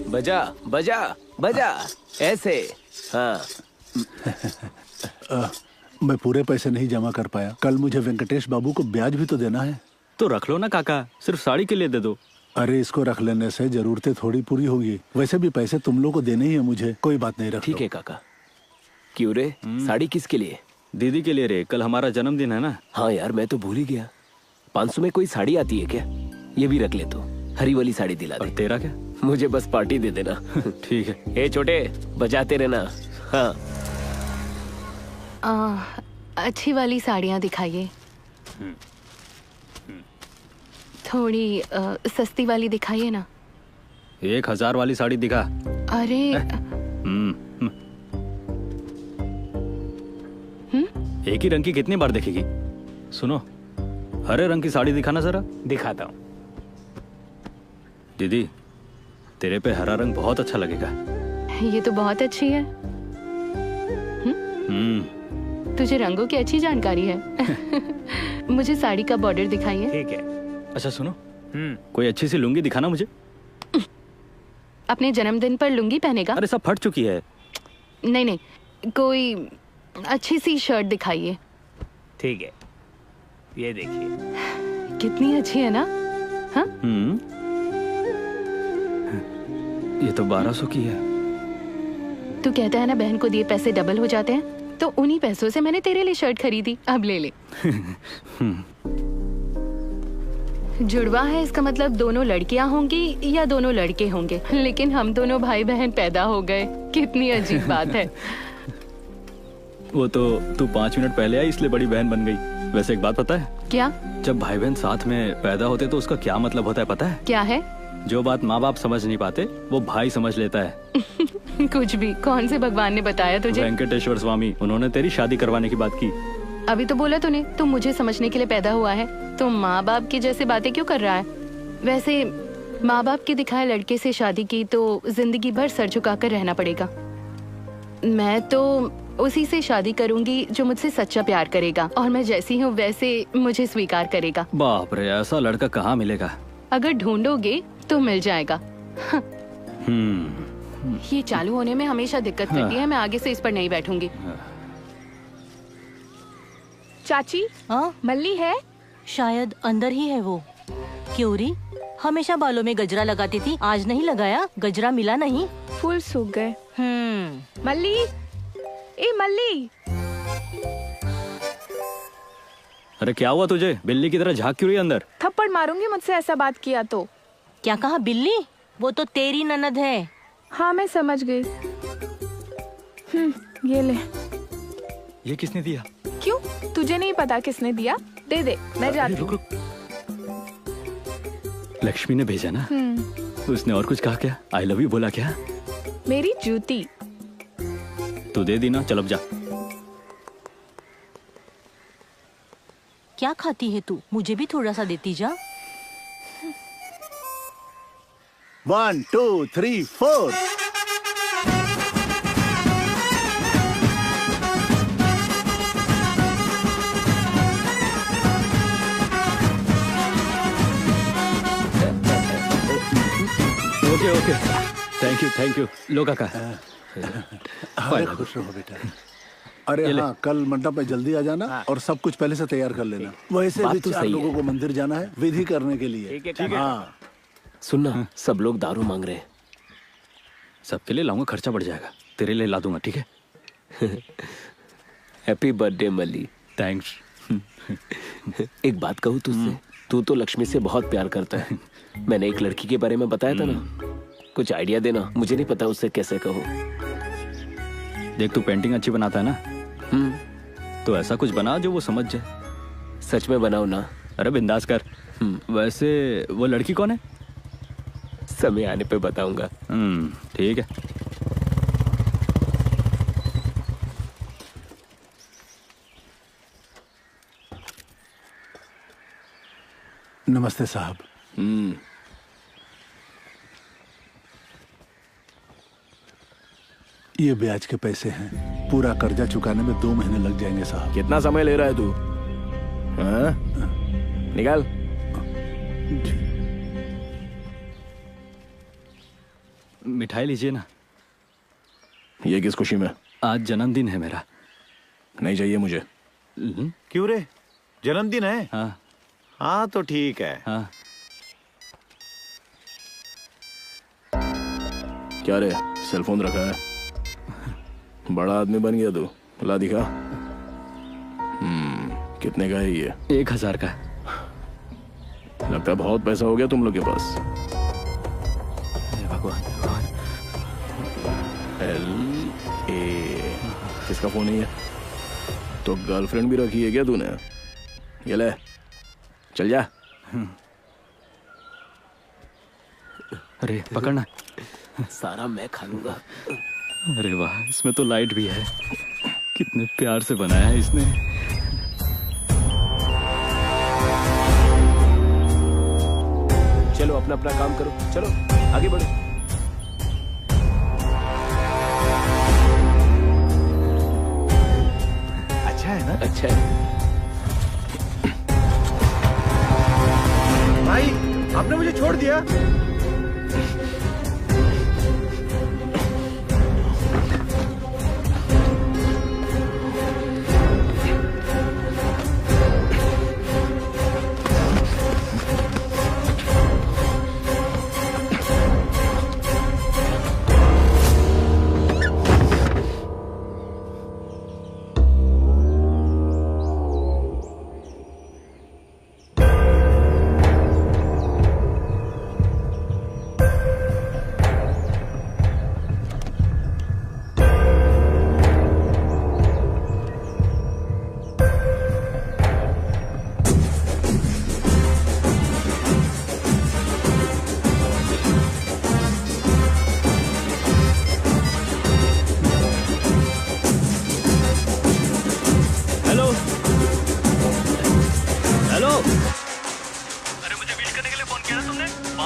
बजा बजा बजा, ऐसे। हाँ। मैं पूरे पैसे नहीं जमा कर पाया। कल मुझे वेंकटेश बाबू को ब्याज भी तो देना है। तो रख लो ना काका, सिर्फ साड़ी के लिए दे दो। अरे इसको रख लेने से जरूरतें थोड़ी पूरी होगी। वैसे भी पैसे तुम लोग को देने ही है मुझे। कोई बात नहीं, रख ठीक है काका। क्यों रे, साड़ी किसके लिए? दीदी के लिए रे, कल हमारा जन्मदिन है ना। हाँ यार, मैं तो भूल ही गया। 500 में कोई साड़ी आती है क्या? ये भी रख ले तो। हरी वाली साड़ी दिला दे। तेरा क्या? मुझे बस पार्टी दे देना। ठीक है। ए छोटे, बजाते रहना। हाँ। अच्छी वाली साड़ियाँ दिखाइए। थोड़ी सस्ती वाली दिखाइए ना। 1000 वाली साड़ी दिखा। अरे एक ही रंग की कितनी बार देखेगी? सुनो, हरे रंग की साड़ी दिखाना जरा। दिखाता हूँ। दीदी, तेरे पे हरा रंग बहुत अच्छा लगेगा। ये तो बहुत अच्छी है। तुझे रंगों की अच्छी जानकारी है। मुझे साड़ी का बॉर्डर दिखाइए। ठीक है। अच्छा सुनो, कोई अच्छी सी लुंगी दिखाना मुझे। अपने जन्मदिन पर लुंगी पहनेगा? अरे सब फट चुकी है। नहीं नहीं, कोई अच्छी सी शर्ट दिखाइए। ठीक है, ये देखिए। कितनी अच्छी है ना? हाँ? ये तो 1200 की है। तू कहता है ना बहन को दिए पैसे डबल हो जाते हैं, तो उन्हीं पैसों से मैंने तेरे लिए शर्ट खरीदी। अब ले ले। जुड़वा है इसका मतलब दोनों लड़कियां होंगी या दोनों लड़के होंगे, लेकिन हम दोनों भाई बहन पैदा हो गए। कितनी अजीब बात है। वो तो तू 5 मिनट पहले आई इसलिए बड़ी बहन बन गई। वैसे एक बात पता है? क्या? जब भाई बहन साथ में पैदा होते तो उसका क्या मतलब होता है पता है? क्या है? जो बात माँ बाप समझ नहीं पाते वो भाई समझ लेता है। कुछ भी। कौन से भगवान ने बताया तुझे? वेंकटेश्वर स्वामी, उन्होंने तेरी शादी करवाने की बात की। अभी तो बोला तूने, तुम मुझे समझने के लिए पैदा हुआ है। तुम माँ बाप की जैसे बातें क्यों कर रहा है? वैसे माँ बाप के दिखाए लड़के से शादी की तो जिंदगी भर सर झुकाकर रहना पड़ेगा। मैं तो उसी से शादी करूंगी जो मुझसे सच्चा प्यार करेगा और मैं जैसी हूँ वैसे मुझे स्वीकार करेगा। बाप रे, ऐसा लड़का कहाँ मिलेगा? अगर ढूंढोगे तो मिल जाएगा। ये चालू होने में हमेशा दिक्कत करती है। मैं आगे से इस पर नहीं बैठूंगी। चाची, मल्ली है? शायद अंदर ही है वो। क्यों री? हमेशा बालों में गजरा लगाती थी, आज नहीं लगाया? गजरा मिला नहीं? फूल सूख गए। मल्ली, ए मल्ली। अरे क्या हुआ तुझे? बिल्ली की तरह झांक क्यों रही अंदर? थप्पड़ मारूंगी मुझसे ऐसा बात किया तो। क्या कहा? बिल्ली? वो तो तेरी ननद है। हाँ मैं समझ गई। ये ले। ये किसने दिया? क्यों? तुझे नहीं पता किसने दिया? दे दे, मैं जाती हूँ। लक्ष्मी ने भेजा ना? उसने और कुछ कहा क्या? आई लव यू बोला क्या? मेरी जूती। तू दे दी ना, चल अब जा। क्या खाती है तू? मुझे भी थोड़ा सा देती जा। 1 2 3 4। Okay okay, thank you. लो काका। अरे खुश रहो बेटा। अरे हाँ, कल मंडप पे जल्दी आ जाना और सब कुछ पहले से तैयार कर लेना। वैसे भी 4 लोगों को मंदिर जाना है विधि करने के लिए। ठीक है। हाँ। सुनना, सब लोग दारू मांग रहे हैं। सबके लिए लाऊंगा, खर्चा बढ़ जाएगा। तेरे लिए ला दूंगा, ठीक है? हैप्पी बर्थडे मल्ली। थैंक्स। एक बात कहूँ तुझसे, तू तो लक्ष्मी से बहुत प्यार करता है। मैंने एक लड़की के बारे में बताया था ना, कुछ आइडिया देना। मुझे नहीं पता उससे कैसे कहूँ। देख, तू पेंटिंग अच्छी बनाता है ना, तो ऐसा कुछ बना जो वो समझ जाए। सच में बनाओ ना। अरे बिंदास कर। वैसे वो लड़की कौन है? समय आने पे बताऊंगा। ठीक है। नमस्ते साहब। ये ब्याज के पैसे हैं। पूरा कर्जा चुकाने में 2 महीने लग जाएंगे साहब। कितना समय ले रहा है तू? निकाल। मिठाई लीजिए ना। ये किस खुशी में? आज जन्मदिन है मेरा। नहीं चाहिए मुझे। क्यों रे? जन्मदिन है? हाँ तो ठीक है। क्या रे, सेलफोन रखा है? बड़ा आदमी बन गया तू। ला दिखा। कितने का है ये? 1000 का। लगता है बहुत पैसा हो गया तुम लोग के पास। भगवान। LA किसका फोन है ये? तो गर्लफ्रेंड भी रखी है क्या तूने? ये ले, चल जा। अरे पकड़ना। सारा मैं खा लूंगा। अरे वाह, इसमें तो लाइट भी है। कितने प्यार से बनाया है इसने। चलो अपना अपना काम करो, चलो आगे बढ़ो। अच्छा है ना? अच्छा है। भाई, आपने मुझे छोड़ दिया।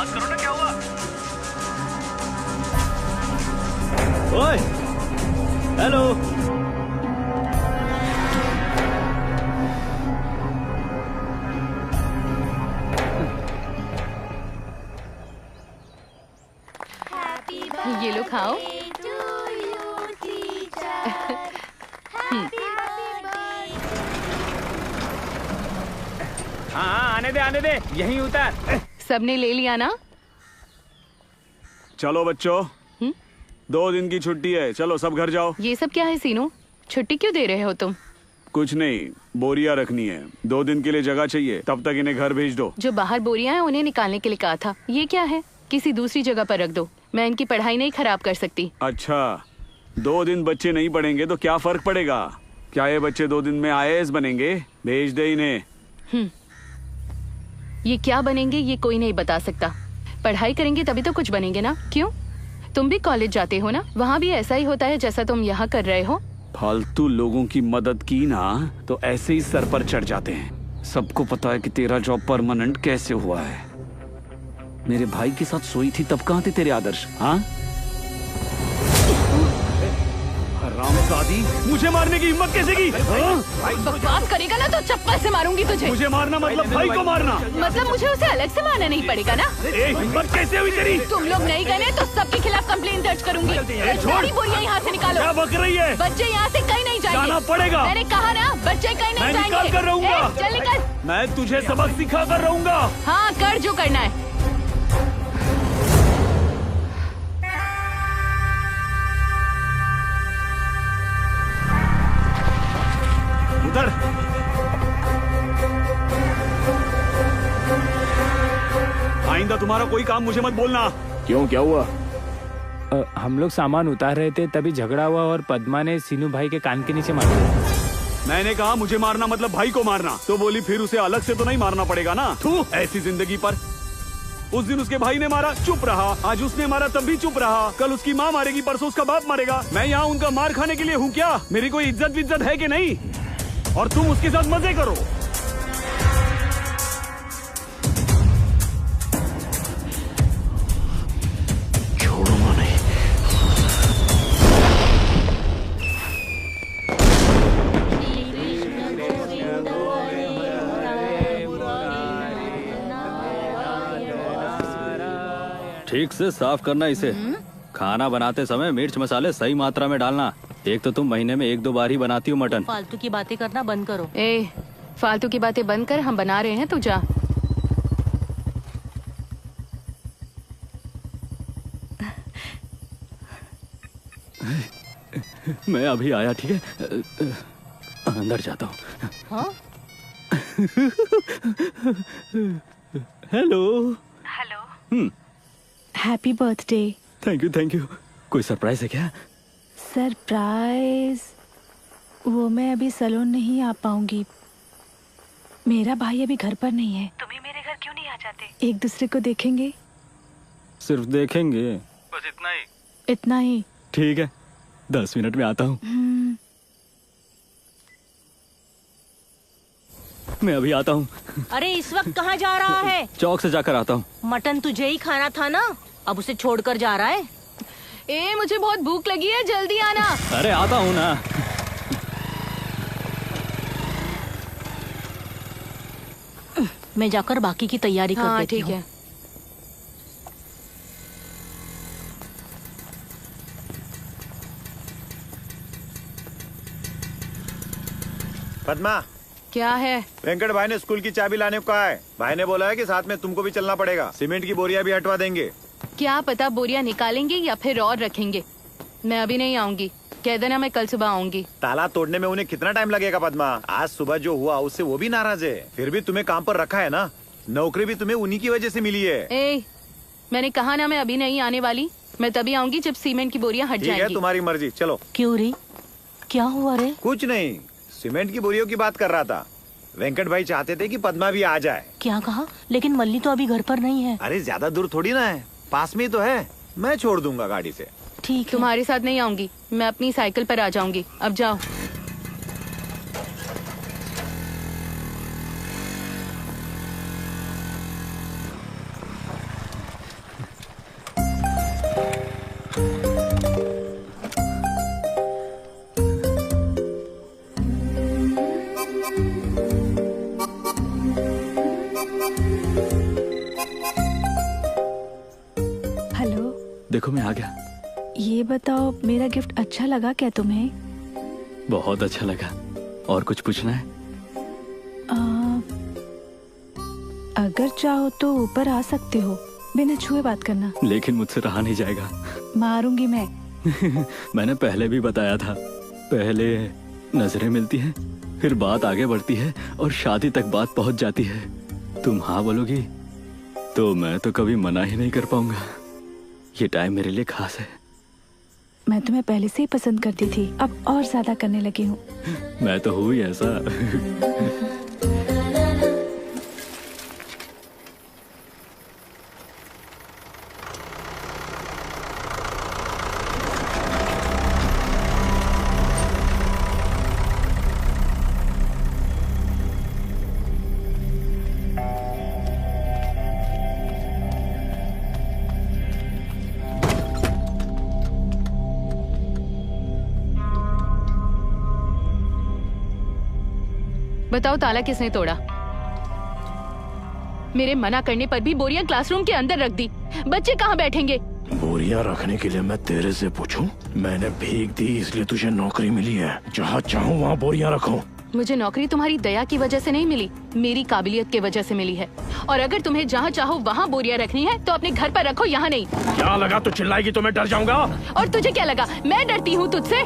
बात करो ना, क्या हुआ? ओए, हेलो। ये लो खाओ। हाँ, आने दे, यहीं उतर। सबने ले लिया ना? चलो बच्चों, 2 दिन की छुट्टी है, चलो सब घर जाओ। ये सब क्या है सीनू? छुट्टी क्यों दे रहे हो तुम? कुछ नहीं, बोरियां रखनी है, 2 दिन के लिए जगह चाहिए, तब तक इन्हें घर भेज दो। जो बाहर बोरियां हैं उन्हें निकालने के लिए कहा था। ये क्या है? किसी दूसरी जगह पर रख दो, मैं इनकी पढ़ाई नहीं खराब कर सकती। अच्छा, 2 दिन बच्चे नहीं पढ़ेंगे तो क्या फर्क पड़ेगा? क्या ये बच्चे 2 दिन में IAS बनेंगे? भेज दे इन्हें। ये क्या बनेंगे ये कोई नहीं बता सकता। पढ़ाई करेंगे तभी तो कुछ बनेंगे ना। क्यों? तुम भी कॉलेज जाते हो ना, वहाँ भी ऐसा ही होता है जैसा तुम यहाँ कर रहे हो। फालतू लोगों की मदद की ना तो ऐसे ही सर पर चढ़ जाते हैं। सबको पता है कि तेरा जॉब परमानेंट कैसे हुआ है। मेरे भाई के साथ सोई थी तब कहाँ थे तेरे आदर्श? हाँ, हरामजादी, मुझे मारने की हिम्मत कैसे की? बकवास करेगा ना तो चप्पल से मारूंगी तुझे। मुझे मारना मतलब भाई को मारना? मतलब मुझे उसे अलग से मारना नहीं पड़ेगा ना? हिम्मत कैसे हुई तेरी? तुम लोग नहीं गए तो सबके खिलाफ कंप्लेंट दर्ज करूंगी। सारी बोरियां यहाँ से निकालो। क्या बक रही है? बच्चे यहाँ से कहीं नहीं जाएंगे। जाना पड़ेगा। मैंने कहा ना, बच्चे कहीं नहीं जाएंगे। मैं निकाल कर रहूंगा। चल निकल। मैं तुझे सबक सिखा कर रहूंगा। हाँ, कर जो करना है। उधर आइंदा तुम्हारा कोई काम मुझे मत बोलना। क्यों, क्या हुआ? हम लोग सामान उतार रहे थे, तभी झगड़ा हुआ और पद्मा ने सीनू भाई के कान के नीचे मार दिया। मैंने कहा मुझे मारना मतलब भाई को मारना, तो बोली फिर उसे अलग से तो नहीं मारना पड़ेगा ना। तू ऐसी जिंदगी पर। उस दिन उसके भाई ने मारा, चुप रहा। आज उसने मारा तब भी चुप रहा। कल उसकी माँ मारेगी, परसों उसका बाप मारेगा। मैं यहाँ उनका मार खाने के लिए हूँ क्या? मेरी कोई इज्जत है कि नहीं? और तुम उसके साथ मजे करो। छोड़ूंगा नहीं। ठीक से साफ करना इसे। खाना बनाते समय मिर्च मसाले सही मात्रा में डालना। एक तो तुम महीने में 1-2 बार ही बनाती हो मटन। फालतू की बातें करना बंद करो। फालतू की बातें बंद कर, हम बना रहे हैं, तू जा। मैं अभी आया, ठीक है? अंदर जाता हूँ। हाँ? Hello. Happy birthday. Thank you. कोई सरप्राइज है क्या? सरप्राइज? वो मैं अभी सैलून नहीं आ पाऊंगी। मेरा भाई अभी घर पर नहीं है। तुम ही मेरे घर क्यों नहीं आ जाते? एक दूसरे को देखेंगे। सिर्फ देखेंगे? बस इतना ही? इतना ही। ठीक है, 10 मिनट में आता हूँ। मैं अभी आता हूँ। अरे इस वक्त कहाँ जा रहा है? चौक से जाकर आता हूँ। मटन तुझे ही खाना था ना, अब उसे छोड़कर जा रहा है? मुझे बहुत भूख लगी है, जल्दी आना। अरे आता हूँ ना। मैं जाकर बाकी की तैयारी कर देती हूँ। ठीक है। पद्मा, क्या है? वेंकट भाई ने स्कूल की चाबी लाने को कहा है। भाई ने बोला है कि साथ में तुमको भी चलना पड़ेगा। सीमेंट की बोरियां भी हटवा देंगे। क्या पता बोरियां निकालेंगे या फिर और रखेंगे। मैं अभी नहीं आऊंगी, कह देना मैं कल सुबह आऊंगी। ताला तोड़ने में उन्हें कितना टाइम लगेगा पद्मा? आज सुबह जो हुआ उससे वो भी नाराज है। फिर भी तुम्हें काम पर रखा है ना, नौकरी भी तुम्हें उन्हीं की वजह से मिली है। मैंने कहा ना मैं अभी नहीं आने वाली। मैं तभी आऊंगी जब सीमेंट की बोरियां हट जाएंगी। ठीक है, तुम्हारी मर्जी, चलो। क्यों रे, क्या हुआ रे? कुछ नहीं, सीमेंट की बोरियों की बात कर रहा था। वेंकट भाई चाहते थे कि पद्मा भी आ जाए। क्या कहा? लेकिन मल्ली तो अभी घर पर नहीं है। अरे ज्यादा दूर थोड़ी ना है, पास में ही तो है। मैं छोड़ दूंगा गाड़ी से। ठीक है। तुम्हारे साथ नहीं आऊंगी, मैं अपनी साइकिल पर आ जाऊंगी। अब जाओ। हेलो, देखो मैं आ गया। ये बताओ मेरा गिफ्ट अच्छा लगा क्या तुम्हें? बहुत अच्छा लगा। और कुछ पूछना है? अगर चाहो तो ऊपर आ सकते हो, बिना छुए बात करना। लेकिन मुझसे रहा नहीं जाएगा। मारूंगी मैं। मैंने पहले भी बताया था, पहले नजरें मिलती हैं, फिर बात आगे बढ़ती है और शादी तक बात पहुंच जाती है। तुम हाँ बोलोगी तो मैं तो कभी मना ही नहीं कर पाऊंगा। ये टाइम मेरे लिए खास है। मैं तुम्हें पहले से ही पसंद करती थी, अब और ज्यादा करने लगी हूँ। मैं तो हूँ ही ऐसा। बताओ ताला किसने तोड़ा? मेरे मना करने पर भी बोरियां क्लासरूम के अंदर रख दी। बच्चे कहाँ बैठेंगे? बोरियां रखने के लिए मैं तेरे से पूछूं? मैंने भीख दी इसलिए तुझे नौकरी मिली है। जहाँ चाहूँ वहाँ बोरियां रखो। मुझे नौकरी तुम्हारी दया की वजह से नहीं मिली, मेरी काबिलियत की वजह से मिली है। और अगर तुम्हें जहाँ चाहो वहाँ बोरियां रखनी है तो अपने घर पर रखो, यहाँ नहीं। क्या लगा तू चिल्लाएगी तो मैं डर जाऊंगा? और तुझे क्या लगा मैं डरती हूँ तुझसे?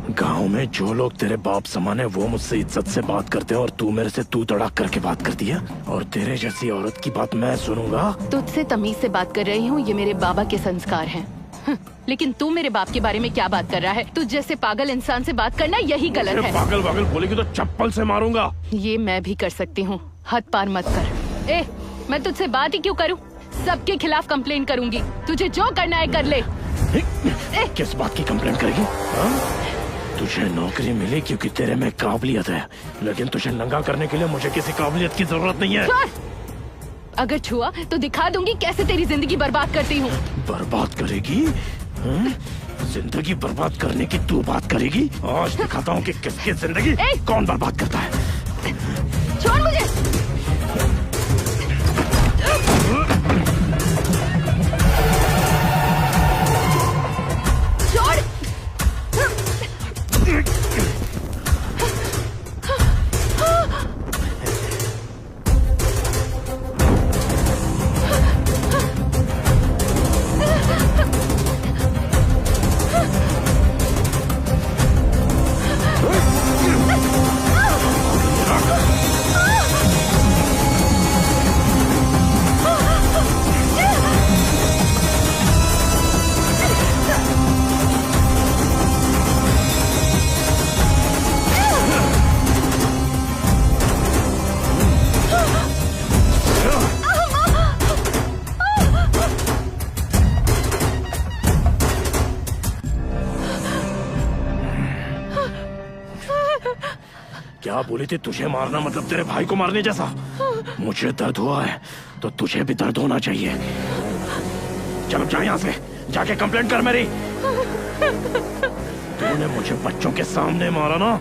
गांव में जो लोग तेरे बाप समान है वो मुझसे इज्जत से बात करते हैं और तू मेरे से तू तड़ाक करके बात करती है। और तेरे जैसी औरत की बात मैं सुनूंगा? तुझसे तमीज से बात कर रही हूँ, ये मेरे बाबा के संस्कार हैं। लेकिन तू मेरे बाप के बारे में क्या बात कर रहा है? तुझ जैसे पागल इंसान से बात करना यही गलत है। पागल पागल बोलेगी तो चप्पल से मारूंगा। ये मैं भी कर सकती हूँ, हद पार मत कर। ए, मैं तुझसे बात ही क्यों करूँ? सबके खिलाफ कंप्लेन करूंगी। तुझे जो करना है कर ले। किस बात की कंप्लेन करेगी? तुझे नौकरी मिली क्योंकि तेरे में काबिलियत है, लेकिन तुझे नंगा करने के लिए मुझे किसी काबिलियत की जरूरत नहीं है। अगर छुआ तो दिखा दूंगी कैसे तेरी जिंदगी बर्बाद करती हूँ। बर्बाद करेगी? जिंदगी बर्बाद करने की तू बात करेगी? आज दिखाता हूँ कि किसकी जिंदगी कौन बर्बाद करता है। छोड़ मुझे। छोड़। क्या बोली थी? तुझे मारना मतलब तेरे भाई को मारने जैसा? मुझे दर्द हुआ है तो तुझे भी दर्द होना चाहिए। चल जा यहाँ से, जाके कंप्लेंट कर मेरी। तूने मुझे बच्चों के सामने मारा ना,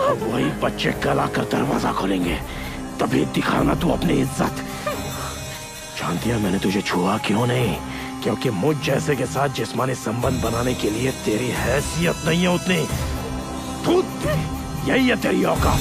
अब वही बच्चे कल आकर दरवाजा खोलेंगे, तभी दिखाना तू अपनी इज्जत। जानती है मैंने तुझे छुआ क्यों नहीं? क्योंकि मुझ जैसे के साथ जिस्मानी संबंध बनाने के लिए तेरी हैसियत नहीं है उतनी। यही है तेरी औकात।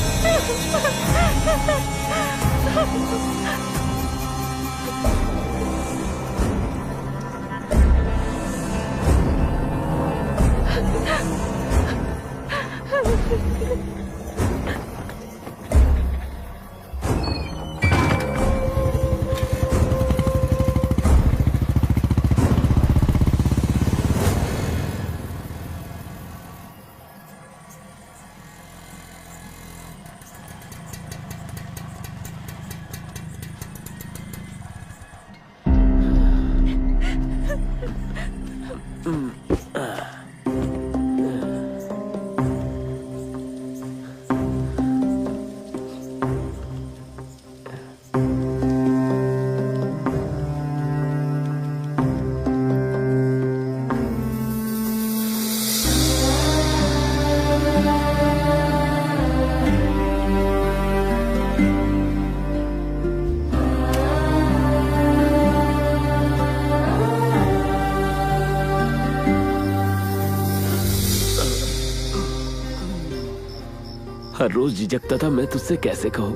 हर रोज झिझकता था मैं तुझसे कैसे कहूँ।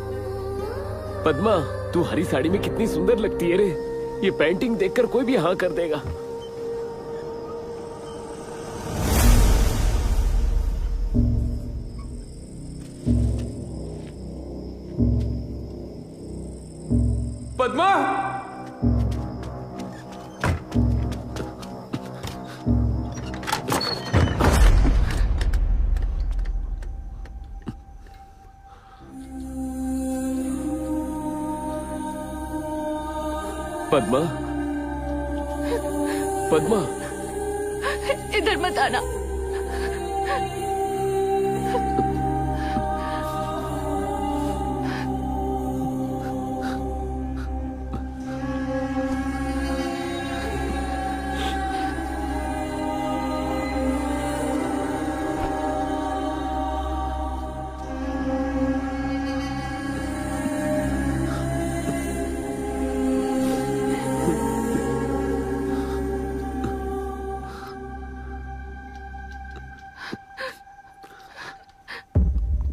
पद्मा, तू हरी साड़ी में कितनी सुंदर लगती है रे। ये पेंटिंग देखकर कोई भी हाँ कर देगा। पद्मा, पद्मा, पद्मा, इधर मत आना।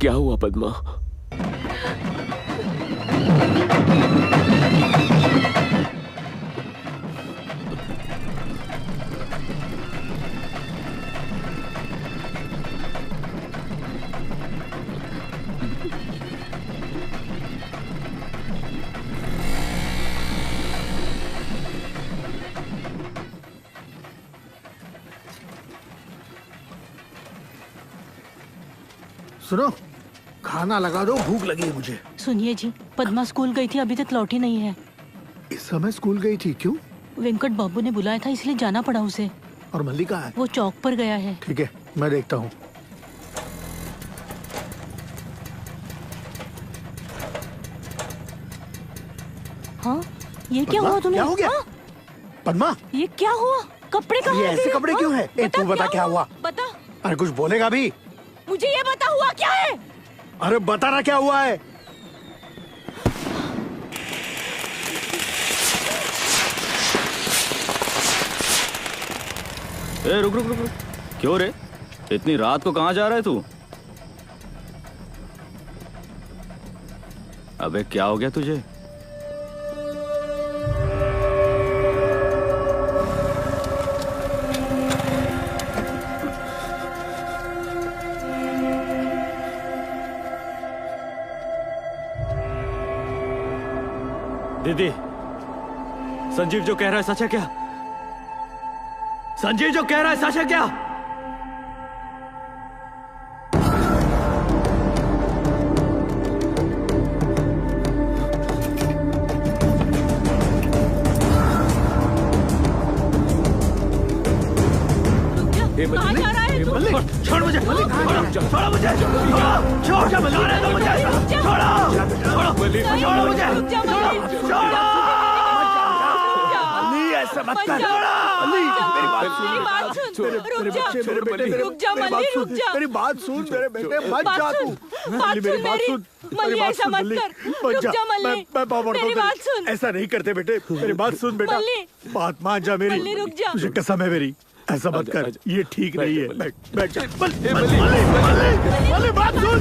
क्या हुआ पद्मा? सुनो, खाना लगा दो, भूख लगी है मुझे। सुनिए जी, पद्मा स्कूल गई थी, अभी तक लौटी नहीं है। इस समय स्कूल गई थी? क्यों? वेंकट बाबू ने बुलाया था, इसलिए जाना पड़ा उसे। और मल्ली कहाँ है? वो चौक पर गया है। ठीक है, मैं देखता हूँ। हाँ, ये क्या हुआ तुम्हें? क्या हो गया? हाँ? पद्मा, ये क्या हुआ? कपड़े कहाँ ये रखे ऐसे हैं? कपड़े क्यों हाँ? है? तू बता क्या हुआ? बता। अरे कुछ बोलेगा भी? मुझे ये बता, हुआ क्या है? अरे बता ना क्या हुआ है? ए, रुक रुक रुक रुक। क्यों रे, इतनी रात को कहाँ जा रहा है तू? अबे क्या हो गया तुझे? दीदी, संजीव जो कह रहा है सच है क्या? संजीव जो कह रहा है सच है क्या? कहाँ जा रहा है तू? छोड़ मुझे, छोड़ो मुझे, छोड़ो मुझे, ऐसा मत कर। मेरी बात सुन मेरे बेटे, मत जा तू। मेरी बात सुन, ऐसा मत कर, रुक जा मल्ली। मैं पापा मेरी बात सुन। ऐसा नहीं करते बेटे, मेरी बात सुन बेटा, बात मान जा मेरी। मल्ली, रुक जा। तुझे कसम है मेरी, ऐसा मत कर, ये ठीक नहीं है। बैठ जा। मल्ली, बात सुन।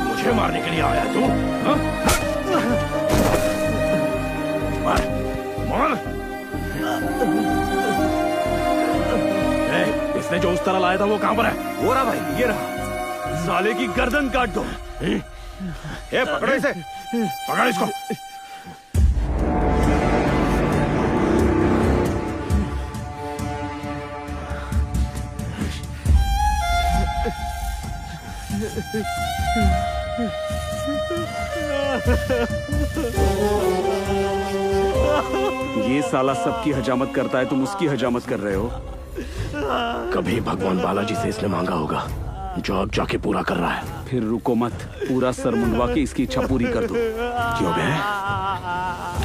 मुझे मारने के लिए आया है तू? हाँ? मार मार। इसने जो उस तरह लाया था वो कहां पर है? वो रहा भाई, ये रहा। साले की गर्दन काट दो। ए, पकड़ो इसे, पकड़ इसको। ये साला सबकी हजामत करता है, तुम उसकी हजामत कर रहे हो। कभी भगवान बालाजी से इसने मांगा होगा जो अब जाके पूरा कर रहा है। फिर रुको मत, पूरा सर मुंडवा के इसकी इच्छा पूरी कर दो। क्यों बे?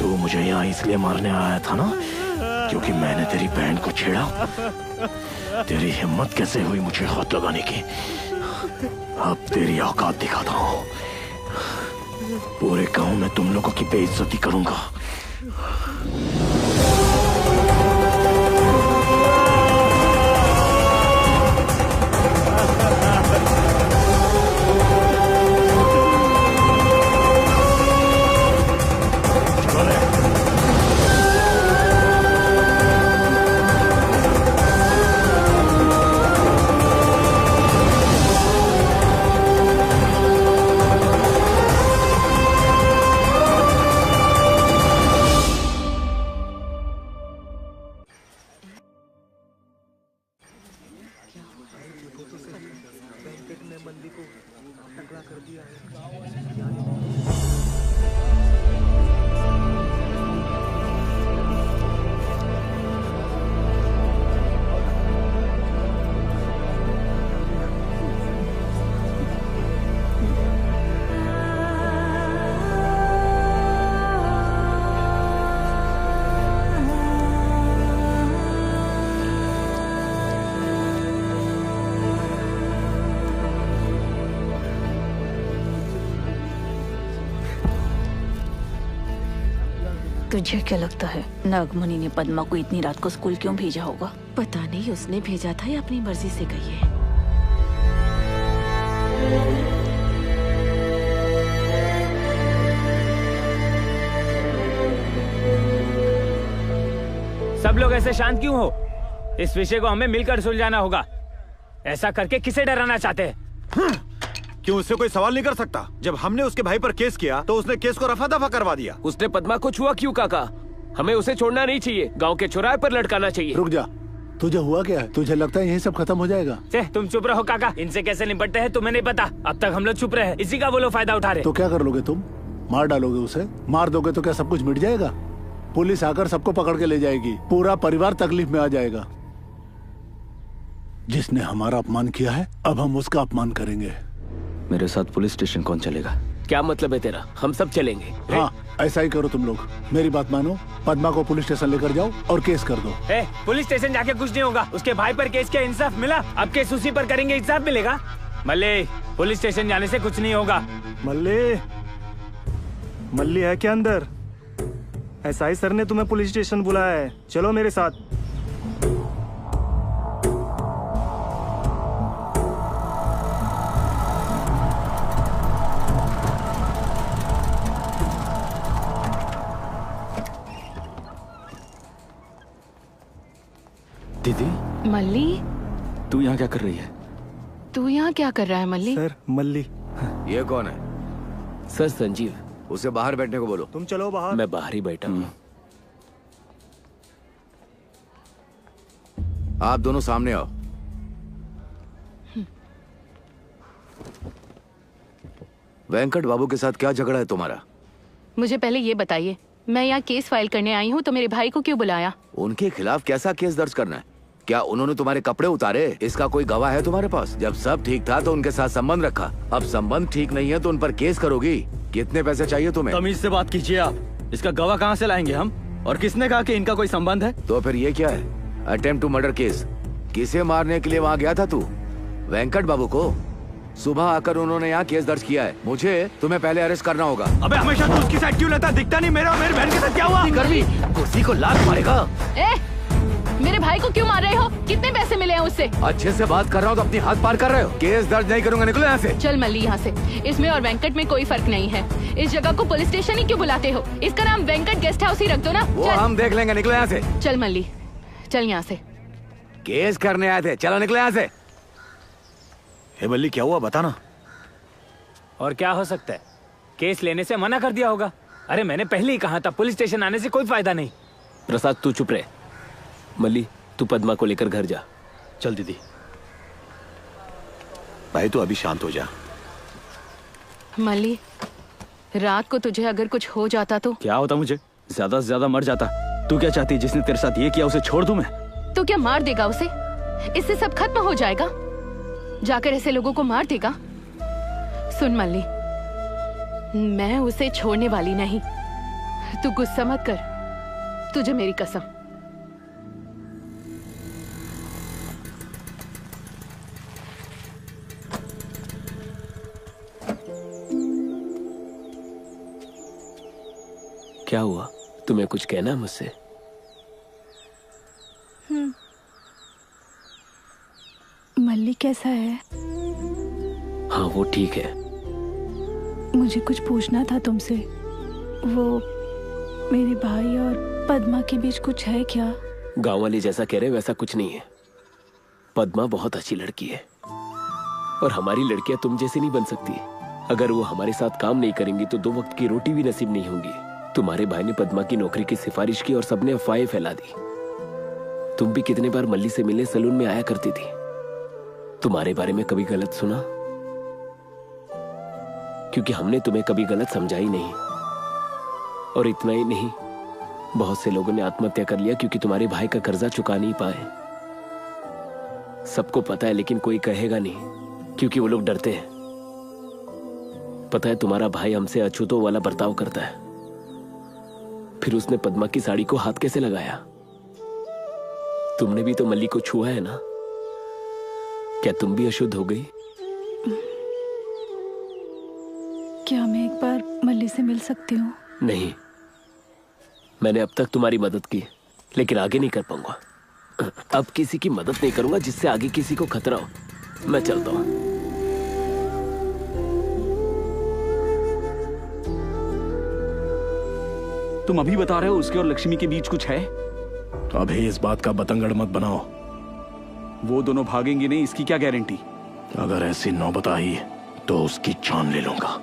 तू मुझे यहाँ इसलिए मारने आया था ना क्योंकि मैंने तेरी बहन को छेड़ा? तेरी हिम्मत कैसे हुई मुझे हाथ लगाने की? अब तेरी औकात दिखाता हूँ। पूरे गांव में तुम लोगों की बेइज्जती करूंगा। तुझे क्या लगता है नागमणि ने पद्मा को इतनी रात को स्कूल क्यों भेजा होगा? पता नहीं उसने भेजा था या अपनी मर्जी से गई है। सब लोग ऐसे शांत क्यों हो? इस विषय को हमें मिलकर सुलझाना होगा। ऐसा करके किसे डराना चाहते हैं? क्यों उससे कोई सवाल नहीं कर सकता? जब हमने उसके भाई पर केस किया तो उसने केस को रफा दफा करवा दिया। उसने पद्मा को छुआ क्यों काका? हमें उसे छोड़ना नहीं चाहिए, गांव के चौराहे पर लटकाना चाहिए। रुक जा, तुझे हुआ क्या है? तुझे लगता है यही सब खत्म हो जाएगा? तुम चुप रहो काका, इनसे कैसे निपटते हैं तुम्हें नहीं पता। अब तक हम लोग चुप रहे, इसी का वो लोग फायदा उठा रहे। तो क्या कर लोगे तुम? मार डालोगे उसे? मार दोगे तो क्या सब कुछ मिट जाएगा? पुलिस आकर सबको पकड़ के ले जाएगी, पूरा परिवार तकलीफ में आ जाएगा। जिसने हमारा अपमान किया है अब हम उसका अपमान करेंगे। मेरे साथ पुलिस स्टेशन कौन चलेगा? क्या मतलब है तेरा? हम सब चलेंगे। हाँ, ऐसा ही करो तुम लोग। मेरी बात मानो, पद्मा को पुलिस स्टेशन लेकर जाओ और केस कर दो। पुलिस स्टेशन जाके कुछ नहीं होगा। उसके भाई पर केस किया, इंसाफ मिला। अब केस उसी पर करेंगे, इंसाफ मिलेगा। मल्ले, पुलिस स्टेशन जाने से कुछ नहीं होगा। मल्ली है क्या अंदर? एसआई सर ने तुम्हें पुलिस स्टेशन बुलाया है, चलो मेरे साथ। दीदी, मल्ली, तू यहाँ क्या कर रही है? तू यहाँ क्या कर रहा है मल्ली? सर, मल्ली। ये कौन है? सर संजीव। उसे बाहर बैठने को बोलो। तुम चलो बाहर। मैं बाहर ही बैठा हूँ। आप दोनों सामने आओ। वेंकट बाबू के साथ क्या झगड़ा है तुम्हारा? मुझे पहले ये बताइए, मैं यहाँ केस फाइल करने आई हूँ तो मेरे भाई को क्यों बुलाया? उनके खिलाफ कैसा केस दर्ज करना है? क्या उन्होंने तुम्हारे कपड़े उतारे? इसका कोई गवाह है तुम्हारे पास? जब सब ठीक था तो उनके साथ संबंध रखा, अब संबंध ठीक नहीं है तो उन पर केस करोगी? कितने पैसे चाहिए तुम्हें? तमीज से बात कीजिए आप। इसका गवाह कहाँ से लाएंगे हम? और किसने कहा कि इनका कोई संबंध है? तो फिर ये क्या है? Attempt to murder case. किसे मारने के लिए वहाँ गया था तू? वेंकट बाबू को? सुबह आकर उन्होंने यहाँ केस दर्ज किया है। मुझे तुम्हें पहले अरेस्ट करना होगा। अबे हमेशा तू उसकी साइड क्यों लेता? दिखता नहीं मेरा और मेरी बहन के साथ क्या हुआ? करवी, उसी को लात मारेगा। मेरे भाई को क्यों मार रहे हो? कितने पैसे मिले हैं उससे? अच्छे से बात कर रहा हूँ तो अपनी हाथ पार कर रहे हो। केस दर्ज नहीं करूंगा, निकलो यहाँ से। चल मल्ली यहाँ से। इसमें और वेंकट में कोई फर्क नहीं है। इस जगह को पुलिस स्टेशन ही क्यों बुलाते हो? इसका नाम वेंकट गेस्ट हाउस ही रख दो ना। वो हम देख लेंगे, निकलो यहाँ से। चल मल्ली, चल यहाँ से। केस करने आए थे, चलो निकलो यहाँ से। हे मल्ली, क्या हुआ बताना। और क्या हो सकता है, केस लेने से मना कर दिया होगा। अरे मैंने पहले ही कहा था, पुलिस स्टेशन आने से कोई फायदा नहीं। प्रसाद तू चुप रहे। मल्ली तू पद्मा को लेकर घर जा। चल दीदी। भाई तू अभी शांत हो जा। मल्ली, रात को तुझे अगर कुछ हो जाता तो? क्या होता मुझे? ज्यादा से ज्यादा मर जाता। तू क्या चाहती, जिसने तेरे साथ ये किया उसे छोड़ दूं मैं? तो क्या मार देगा उसे? इससे सब खत्म हो जाएगा? जाकर ऐसे लोगों को मार देगा? सुन मल्ली, मैं उसे छोड़ने वाली नहीं। तू गुस्सा मत कर, तुझे मेरी कसम। क्या हुआ? तुम्हें कुछ कहना है मुझसे? मल्ली कैसा है? हाँ वो ठीक है। मुझे कुछ पूछना था तुमसे। वो मेरे भाई और पद्मा के बीच कुछ है क्या? गांव वाले जैसा कह रहे वैसा कुछ नहीं है। पद्मा बहुत अच्छी लड़की है और हमारी लड़कियां तुम जैसी नहीं बन सकती। अगर वो हमारे साथ काम नहीं करेंगी तो 2 वक्त की रोटी भी नसीब नहीं होंगी। तुम्हारे भाई ने पद्मा की नौकरी की सिफारिश की और सबने अफवाहें फैला दी। तुम भी कितने बार मल्ली से मिलने सलून में आया करती थी। तुम्हारे बारे में कभी गलत सुना? क्योंकि हमने तुम्हें कभी गलत समझा ही नहीं। और इतना ही नहीं, बहुत से लोगों ने आत्महत्या कर लिया क्योंकि तुम्हारे भाई का कर्जा चुका नहीं पाए। सबको पता है लेकिन कोई कहेगा नहीं क्योंकि वो लोग डरते हैं। पता है तुम्हारा भाई हमसे अछूतों वाला बर्ताव करता है। फिर उसने पद्मा की साड़ी को हाथ कैसे लगाया? तुमने भी तो मल्ली को छुआ है ना? क्या तुम भी अशुद्ध हो गई? क्या मैं एक बार मल्ली से मिल सकती हूँ? नहीं, मैंने अब तक तुम्हारी मदद की लेकिन आगे नहीं कर पाऊंगा। अब किसी की मदद नहीं करूंगा जिससे आगे किसी को खतरा हो। मैं चलता हूं। तुम अभी बता रहे हो उसके और लक्ष्मी के बीच कुछ है? अभी इस बात का बतंगड़ मत बनाओ। वो दोनों भागेंगे नहीं, इसकी क्या गारंटी? अगर ऐसी नौबत आई तो उसकी जान ले लूंगा।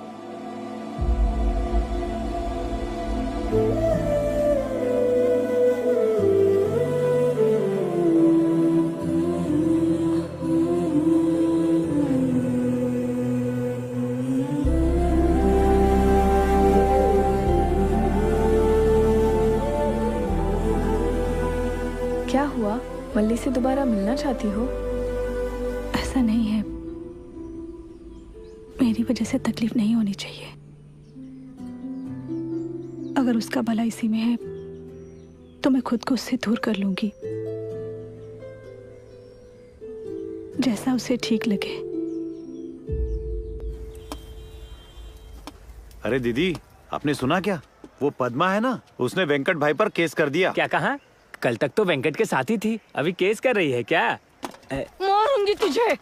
क्या हुआ? मल्ली से दोबारा मिलना चाहती हो? ऐसा नहीं है, मेरी वजह से तकलीफ नहीं होनी चाहिए। अगर उसका भला इसी में है तो मैं खुद को उससे दूर कर लूंगी, जैसा उसे ठीक लगे। अरे दीदी, आपने सुना क्या? वो पद्मा है ना, उसने वेंकट भाई पर केस कर दिया। क्या कहा? कल तक तो वेंकट के साथ ही थी, अभी केस कर रही है क्या? मारूंगी तुझे।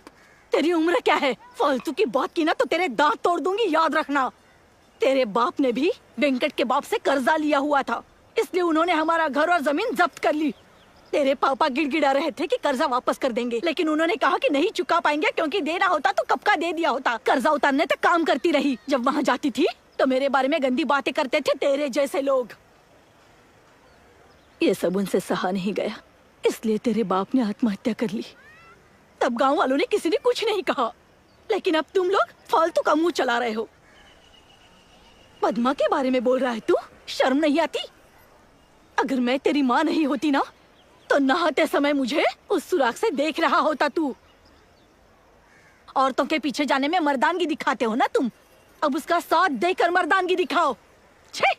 तेरी उम्र क्या है? फालतू की बात की ना तो तेरे दांत तोड़ दूंगी, याद रखना। तेरे बाप ने भी वेंकट के बाप से कर्जा लिया हुआ था, इसलिए उन्होंने हमारा घर और जमीन जब्त कर ली। तेरे पापा गिड़गिड़ा रहे थे कि कर्जा वापस कर देंगे, लेकिन उन्होंने कहा कि नहीं चुका पाएंगे क्योंकि देना होता तो कब का दे दिया होता। कर्जा उतारने तक काम करती रही। जब वहाँ जाती थी तो मेरे बारे में गंदी बातें करते थे तेरे जैसे लोग। ये सब उनसे सहा नहीं गया, इसलिए तेरे बाप ने आत्महत्या कर ली। तब गांव वालों ने किसी ने कुछ नहीं कहा, लेकिन अब तुम लोग फालतू का मुंह चला रहे हो। पद्मा के बारे में बोल रहा है तू? शर्म नहीं आती? अगर मैं तेरी माँ नहीं होती ना तो नहाते समय मुझे उस सुराख से देख रहा होता तू। औरतों के पीछे जाने में मर्दानगी दिखाते हो ना तुम, अब उसका साथ देकर मर्दानगी दिखाओ। छे!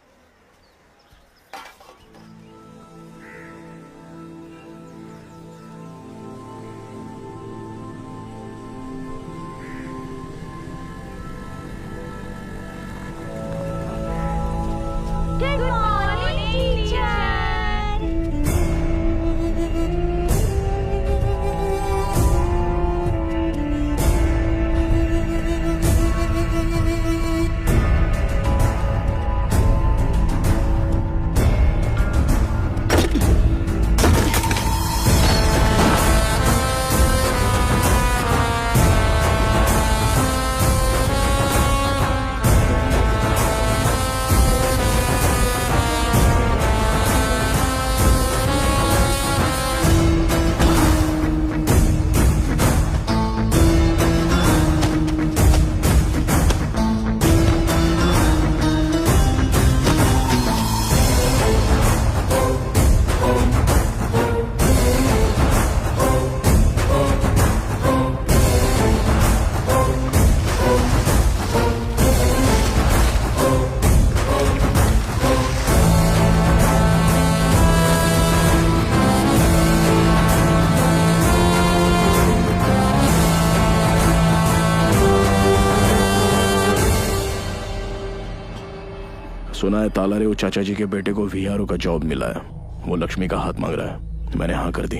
सुना है तालारे वो चाचा जी के बेटे को वीआरओ का जॉब मिला है, वो लक्ष्मी का हाथ मांग रहा है। मैंने हाँ कर दी।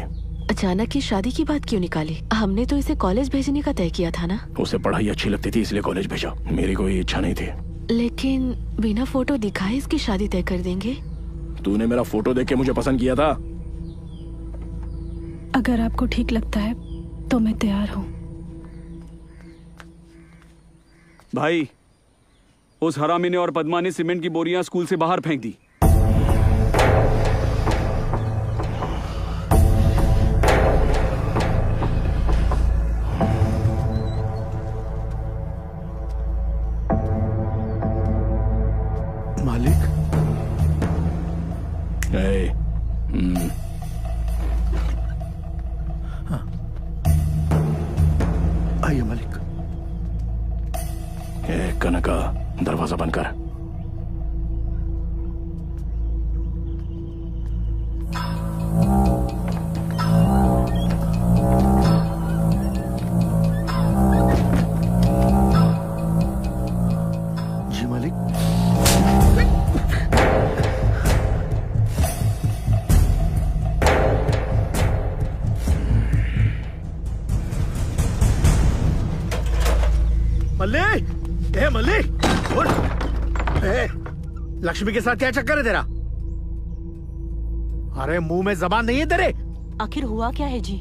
अचानक ही शादी की बात क्यों निकाली? हमने तो इसे कॉलेज भेजने का तय किया था ना। उसे पढ़ाई अच्छी लगती थी इसलिए कॉलेज भेजा, मेरी कोई इच्छा नहीं थी। लेकिन बिना फोटो दिखाए इसकी शादी तय कर देंगे? तूने मेरा फोटो देख के मुझे पसंद किया था। अगर आपको ठीक लगता है तो मैं तैयार हूँ। भाई, उस हरामी ने और पद्मा ने सीमेंट की बोरियां स्कूल से बाहर फेंक दी। मालिक। आइए मालिक। कनका, दरवाजा बंद कर। जी मालिक। मल्लिक, ए मल्लिक, उठ। ए, लक्ष्मी के साथ क्या चक्कर है तेरा? अरे मुंह में जबान नहीं है तेरे? आखिर हुआ क्या है जी?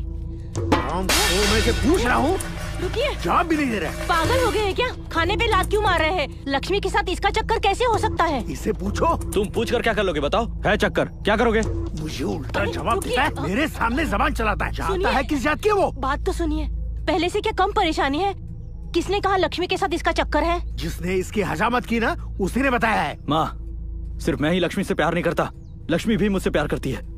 मैं से पूछ रहा हूँ। रुकिए, जवाब भी नहीं दे रहा। पागल हो गए हैं क्या? खाने पे लात क्यों मार रहे हैं? लक्ष्मी के साथ इसका चक्कर कैसे हो सकता है? इसे पूछो। तुम पूछ कर क्या कर लोगे बताओ? है चक्कर, क्या करोगे? मुझे उल्टा जवाब देता है, मेरे सामने जबान चलाता है। जानता है किस जात की है वो? बात तो सुनिए, पहले से क्या कम परेशानी है? किसने कहा लक्ष्मी के साथ इसका चक्कर है? जिसने इसकी हजामत की ना, उसी ने बताया है। माँ, सिर्फ मैं ही लक्ष्मी से प्यार नहीं करता, लक्ष्मी भी मुझसे प्यार करती है।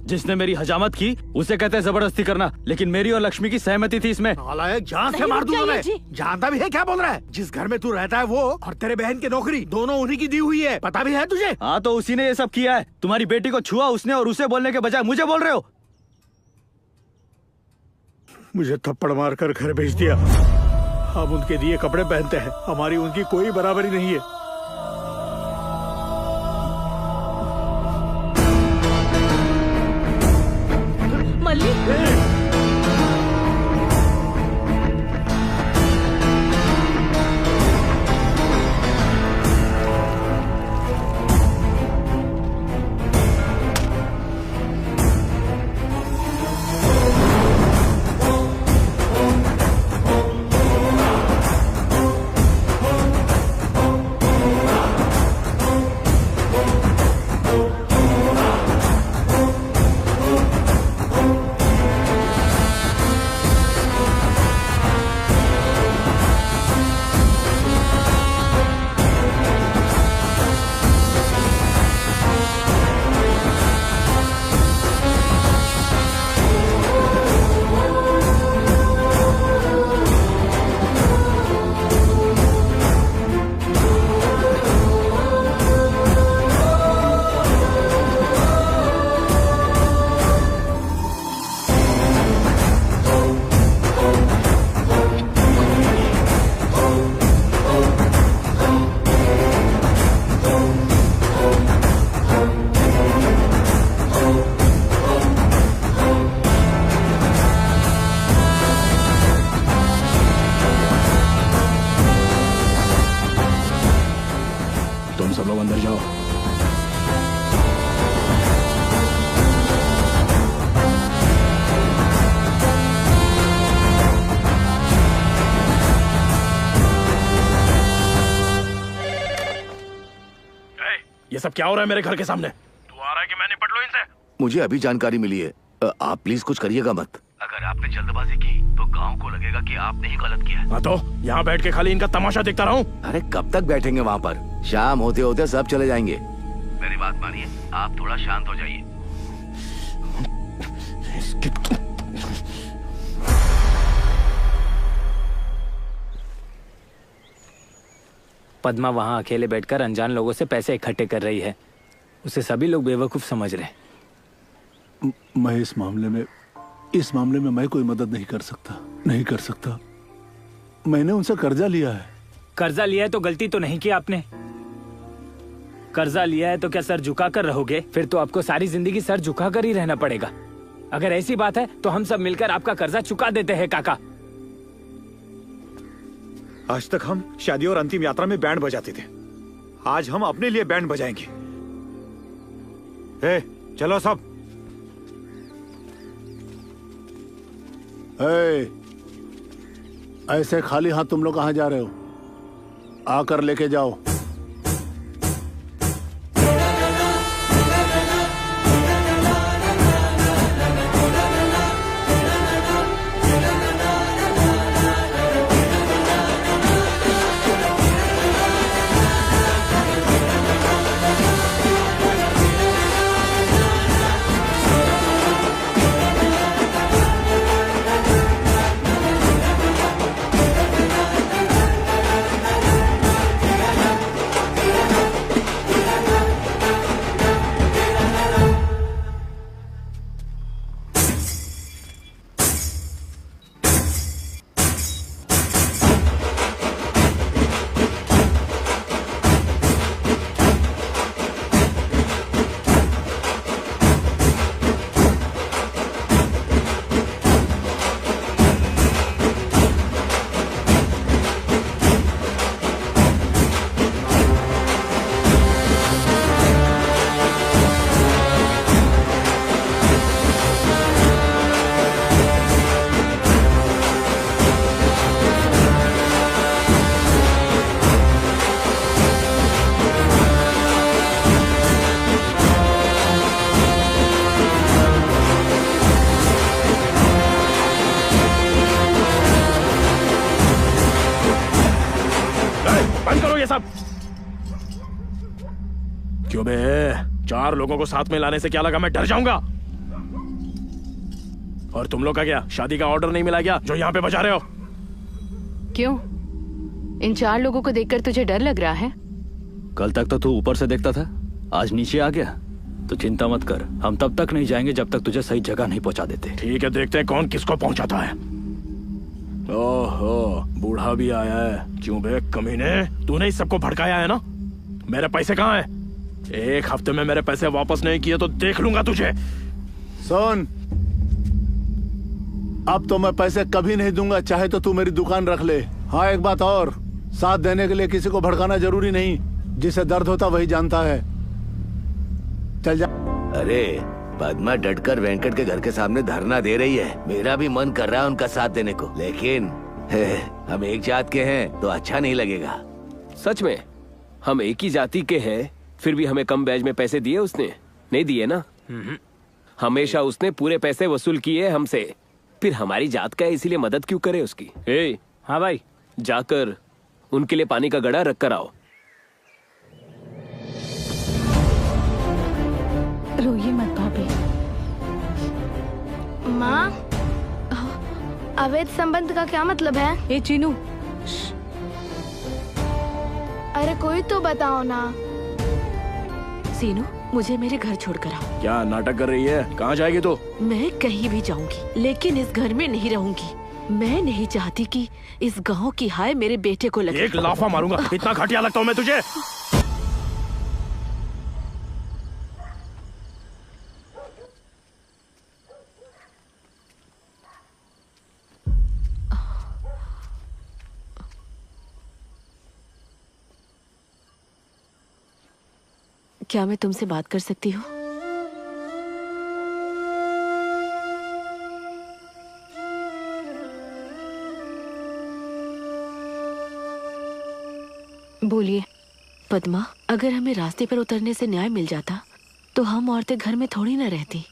जिसने मेरी हजामत की उसे कहते हैं जबरदस्ती करना, लेकिन मेरी और लक्ष्मी की सहमति थी इसमें। नालायक, जान से मार दूंगा मैं। जानता भी है क्या बोल रहा है? जिस घर में तू रहता है वो और तेरे बहन की नौकरी दोनों उन्हीं की दी हुई है, पता भी है तुझे? हाँ, तो उसी ने ये सब किया है। तुम्हारी बेटी को छुआ उसने और उसे बोलने के बजाय मुझे बोल रहे हो। मुझे थप्पड़ मारकर घर भेज दिया। हम उनके दिए कपड़े पहनते हैं, हमारी उनकी कोई बराबरी नहीं है। मल्लिक, सब लोग अंदर जाओ। ये सब क्या हो रहा है मेरे घर के सामने? तू आ रहा है कि मैं निपट लूं इनसे? मुझे अभी जानकारी मिली है, आप प्लीज कुछ करिएगा मत। अगर आपने जल्दबाजी की तो गांव को लगेगा कि आपने ही गलत किया। हाँ तो यहाँ बैठ के खाली इनका तमाशा देखता रहूं? अरे कब तक बैठेंगे वहाँ पर? शाम होते होते सब चले जाएंगे। मेरी बात मानिए, आप थोड़ा शांत हो जाइए। पद्मा वहाँ अकेले बैठकर अनजान लोगों से पैसे इकट्ठे कर रही है। उसे सभी लोग बेवकूफ समझ रहे हैं। मैं इस मामले में मैं कोई मदद नहीं कर सकता। मैंने उनसे कर्जा लिया है। कर्जा लिया है तो गलती तो नहीं की आपने। कर्जा लिया है तो क्या सर झुका कर रहोगे? फिर तो आपको सारी जिंदगी सर झुका कर ही रहना पड़ेगा। अगर ऐसी बात है तो हम सब मिलकर आपका कर्जा चुका देते हैं काका। आज तक हम शादी और अंतिम यात्रा में बैंड बजाते थे, आज हम अपने लिए बैंड बजाएंगे। चलो सब। ऐसे खाली हाथ तुम लोग कहाँ जा रहे हो? आकर लेके जाओ। क्यों बे? 4 लोगों को साथ में लाने से क्या लगा मैं डर जाऊंगा? और तुम लोग का क्या, शादी का ऑर्डर नहीं मिला क्या जो यहाँ पे बजा रहे हो? क्यों? इन 4 लोगों को देखकर तुझे डर लग रहा है? कल तक तो तू ऊपर से देखता था, आज नीचे आ गया। तो चिंता मत कर, हम तब तक नहीं जाएंगे जब तक तुझे सही जगह नहीं पहुंचा देते। ठीक है, देखते हैं कौन किसको पहुंचाता है। ओहो, बूढ़ा भी आया है। क्यों बे कमीने, तूने इस सबको भड़काया है ना? मेरे पैसे कहाँ हैं? 1 हफ्ते में मेरे पैसे वापस नहीं किए तो देख लूंगा तुझे। सुन, अब तो मैं पैसे कभी नहीं दूंगा, चाहे तो तू मेरी दुकान रख ले। हाँ, एक बात और, साथ देने के लिए किसी को भड़काना जरूरी नहीं, जिसे दर्द होता वही जानता है। चल जा। अरे पद्मा डटकर वेंकट के घर के सामने धरना दे रही है। मेरा भी मन कर रहा है उनका साथ देने को, लेकिन हम एक जात के हैं तो अच्छा नहीं लगेगा। सच में हम एक ही जाति के हैं, फिर भी हमें कम ब्याज में पैसे दिए उसने? नहीं दिए ना। हमेशा उसने पूरे पैसे वसूल किए हमसे। फिर हमारी जात का है इसीलिए मदद क्यों करे उसकी? हाँ भाई, जाकर उनके लिए पानी का गड़ा रख कर आओ। रोइए मत भाभी। माँ, अवैध संबंध का क्या मतलब है? ए चीनू, अरे कोई तो बताओ ना। सीनू, मुझे मेरे घर छोड़कर आओ। क्या नाटक कर रही है? कहाँ जाएगी तू? मैं कहीं भी जाऊंगी, लेकिन इस घर में नहीं रहूंगी। मैं नहीं चाहती कि इस गांव की हाय मेरे बेटे को लगे। एक लाफा मारूंगा, इतना घटिया लगता हूँ मैं तुझे? क्या मैं तुमसे बात कर सकती हूँ? बोलिए। पद्मा, अगर हमें रास्ते पर उतरने से न्याय मिल जाता तो हम औरतें घर में थोड़ी ना रहती।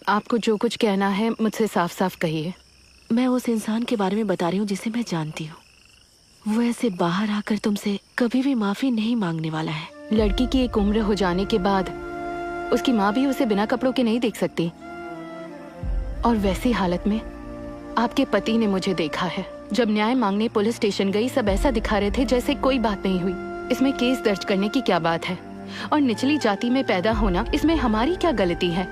आपको जो कुछ कहना है मुझसे साफ साफ कहिए। मैं उस इंसान के बारे में बता रही हूँ जिसे मैं जानती हूँ। वो ऐसे बाहर आकर तुमसे कभी भी माफी नहीं मांगने वाला है। लड़की की एक उम्र हो जाने के बाद उसकी माँ भी उसे बिना कपड़ों के नहीं देख सकती। और वैसी हालत में आपके पति ने मुझे देखा है। जब न्याय मांगने पुलिस स्टेशन गई, सब ऐसा दिखा रहे थे जैसे कोई बात नहीं हुई। इसमें केस दर्ज करने की क्या बात है? और निचली जाति में पैदा होना, इसमें हमारी क्या गलती है?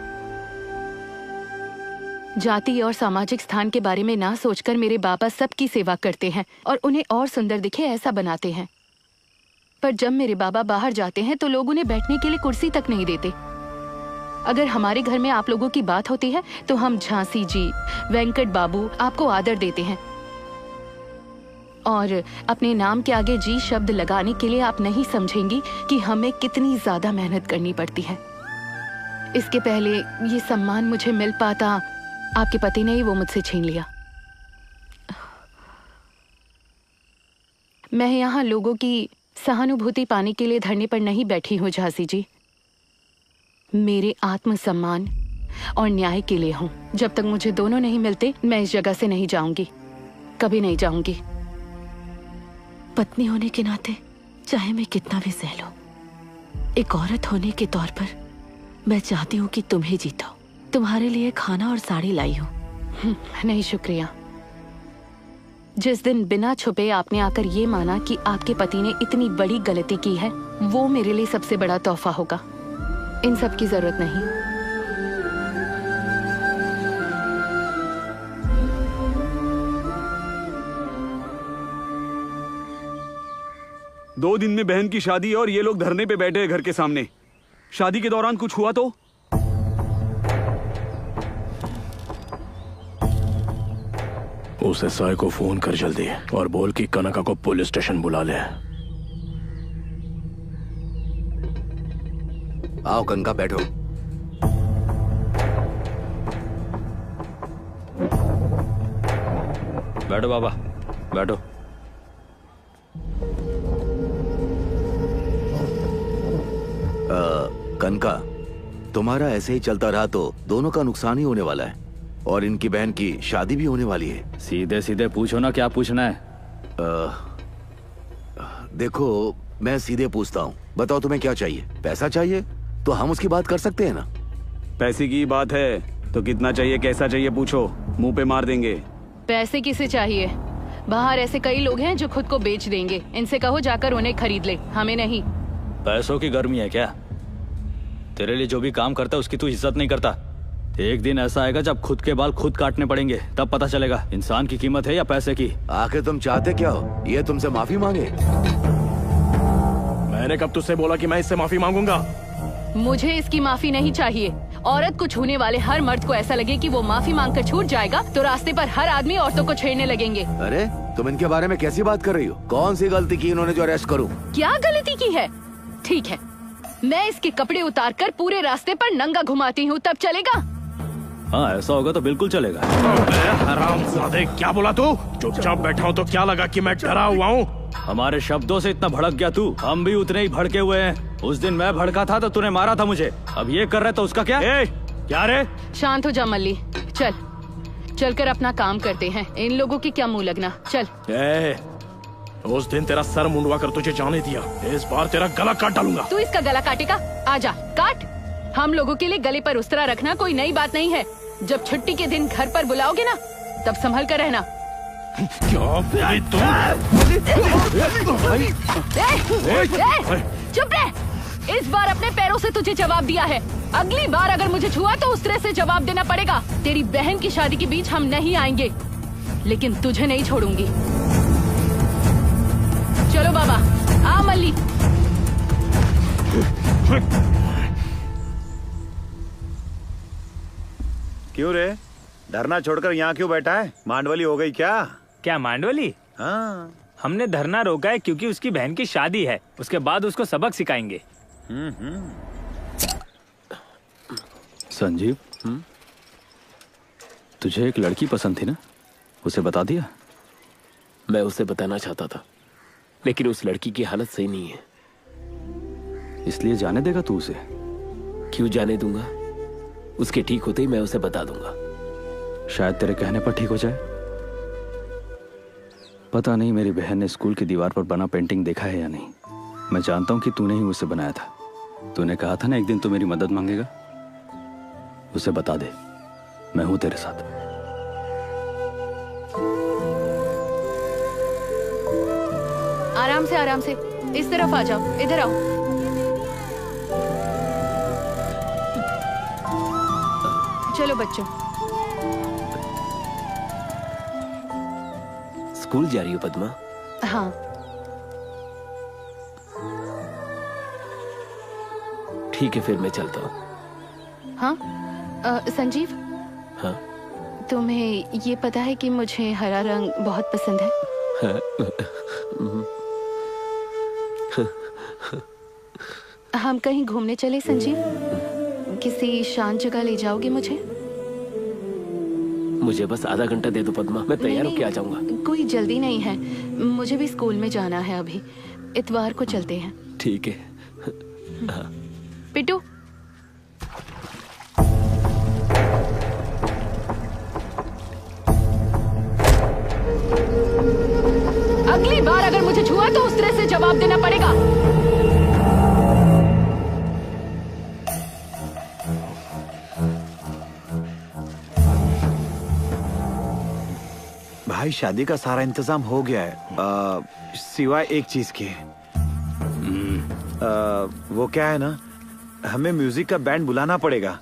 जाति और सामाजिक स्थान के बारे में ना सोचकर मेरे बाबा सबकी सेवा करते हैं और उन्हें और सुंदर दिखे ऐसा बनाते हैं। पर जब मेरे बाबा बाहर जाते हैं तो लोग उन्हें बैठने के लिए कुर्सी तक नहीं देते। अगर हमारे घर में आप लोगों की बात होती है तो हम झांसी जी, वेंकट बाबू आपको आदर देते हैं, और अपने नाम के आगे जी शब्द लगाने के लिए आप नहीं समझेंगी कि हमें कितनी ज्यादा मेहनत करनी पड़ती है। इसके पहले ये सम्मान मुझे मिल पाता, आपके पति ने ही वो मुझसे छीन लिया। मैं यहाँ लोगों की सहानुभूति पाने के लिए धरने पर नहीं बैठी हूँ झांसी जी, मेरे आत्मसम्मान और न्याय के लिए हूँ। जब तक मुझे दोनों नहीं मिलते मैं इस जगह से नहीं जाऊंगी, कभी नहीं जाऊंगी। पत्नी होने के नाते चाहे मैं कितना भी सह लूं, एक औरत होने के तौर पर मैं चाहती हूँ कि तुम ही जीतो। तुम्हारे लिए खाना और साड़ी लाई हूँ। नहीं शुक्रिया। जिस दिन बिना छुपे आपने आकर ये माना कि आपके पति ने इतनी बड़ी गलती की है, वो मेरे लिए सबसे बड़ा तोहफा होगा। इन सब की जरूरत नहीं। 2 दिन में बहन की शादी और ये लोग धरने पे बैठे हैं घर के सामने। शादी के दौरान कुछ हुआ तो? उस एसआई को फोन कर जल्दी और बोल कि कनका को पुलिस स्टेशन बुला ले। आओ कनका, बैठो। बैठो बाबा, बैठो। कनका, तुम्हारा ऐसे ही चलता रहा तो दोनों का नुकसान ही होने वाला है, और इनकी बहन की शादी भी होने वाली है। सीधे सीधे पूछो ना, क्या पूछना है? देखो, मैं सीधे पूछता हूँ, बताओ तुम्हें क्या चाहिए? पैसा चाहिए तो हम उसकी बात कर सकते हैं ना। पैसे की बात है तो कितना चाहिए, कैसा चाहिए पूछो, मुंह पे मार देंगे। पैसे किसे चाहिए? बाहर ऐसे कई लोग हैं जो खुद को बेच देंगे। इनसे कहो जाकर उन्हें खरीद ले, हमें नहीं। पैसों की गर्मी है क्या? तेरे लिए जो भी काम करता है उसकी तू इज्जत नहीं करता। एक दिन ऐसा आएगा जब खुद के बाल खुद काटने पड़ेंगे, तब पता चलेगा इंसान की कीमत है या पैसे की। आखिर तुम चाहते क्या हो? ये तुमसे माफी मांगे? मैंने कब तुझसे बोला कि मैं इससे माफी मांगूंगा? मुझे इसकी माफी नहीं चाहिए। औरत को छूने वाले हर मर्द को ऐसा लगे कि वो माफी मांगकर छूट जाएगा तो रास्ते पर हर आदमी औरतों को छेड़ने लगेंगे। अरे तुम इनके बारे में कैसी बात कर रही हो? कौन सी गलती की इन्होंने जो अरेस्ट करूं? क्या गलती की है? ठीक है, मैं इसके कपड़े उतारकर पूरे रास्ते पर नंगा घुमाती हूँ, तब चलेगा? हाँ, ऐसा होगा तो बिल्कुल चलेगा। हरामजादे, क्या बोला तू? चुपचाप बैठा हूँ तो क्या लगा कि मैं डरा हुआ हूँ? हमारे शब्दों से इतना भड़क गया तू? हम भी उतने ही भड़के हुए हैं। उस दिन मैं भड़का था तो तूने मारा था मुझे, अब ये कर रहे तो उसका क्या? क्या रे? शांत हो जा मल्ली, चल चलकर अपना काम करते हैं। इन लोगों की क्या मुंह लगना, चल। उस दिन तेरा सर मुंडवा कर तुझे जाने दिया, इस बार तेरा गला काट डालूंगा। तू इसका गला काटेगा? आजा काट। हम लोगों के लिए गले पर उस्तरा रखना कोई नई बात नहीं है। जब छुट्टी के दिन घर पर बुलाओगे ना, तब संभल कर रहना। चुप रह। इस बार अपने पैरों से तुझे जवाब दिया है, अगली बार अगर मुझे छुआ तो उस तरह से जवाब देना पड़ेगा। तेरी बहन की शादी के बीच हम नहीं आएंगे, लेकिन तुझे नहीं छोड़ूंगी। चलो बाबा, आ मल्ली। क्यों रे, धरना छोड़कर यहाँ क्यों बैठा है? मांडवली हो गई क्या? क्या मांडवली? हाँ, हमने धरना रोका है क्योंकि उसकी बहन की शादी है, उसके बाद उसको सबक सिखाएंगे। संजीव, तुझे एक लड़की पसंद थी ना, उसे बता दिया? मैं उसे बताना चाहता था, लेकिन उस लड़की की हालत सही नहीं है। इसलिए जाने देगा तू उसे? क्यों जाने दूंगा? उसके ठीक होते ही मैं उसे बता दूंगा। शायद तेरे कहने पर ठीक हो जाए। पता नहीं मेरी बहन ने स्कूल की दीवार पर बना पेंटिंग देखा है या नहीं। मैं जानता हूं कि तूने ही उसे बनाया था। तूने कहा था ना एक दिन तू मेरी मदद मांगेगा। उसे बता दे, मैं हूं तेरे साथ। आराम से, आराम से, इस तरफ आ जाओ, इधर आओ। चलो बच्चों। स्कूल जा रही हो पद्मा? हाँ। ठीक है, फिर मैं चलता हूँ। हाँ संजीव, हाँ तुम्हें ये पता है कि मुझे हरा रंग बहुत पसंद है? हम कहीं घूमने चले संजीव? किसी शांत जगह ले जाओगे मुझे? मुझे बस आधा घंटा दे दो पद्मा, मैं तैयार होके आ जाऊंगा। कोई जल्दी नहीं है, मुझे भी स्कूल में जाना है अभी। इतवार को चलते हैं। ठीक है। हाँ। पिट्टू, अगली बार अगर मुझे छुआ तो उस तरह से जवाब देना पड़ेगा। भाई शादी का सारा इंतजाम हो गया है, सिवाय एक चीज के। वो क्या है ना, हमें म्यूजिक का बैंड बुलाना पड़ेगा।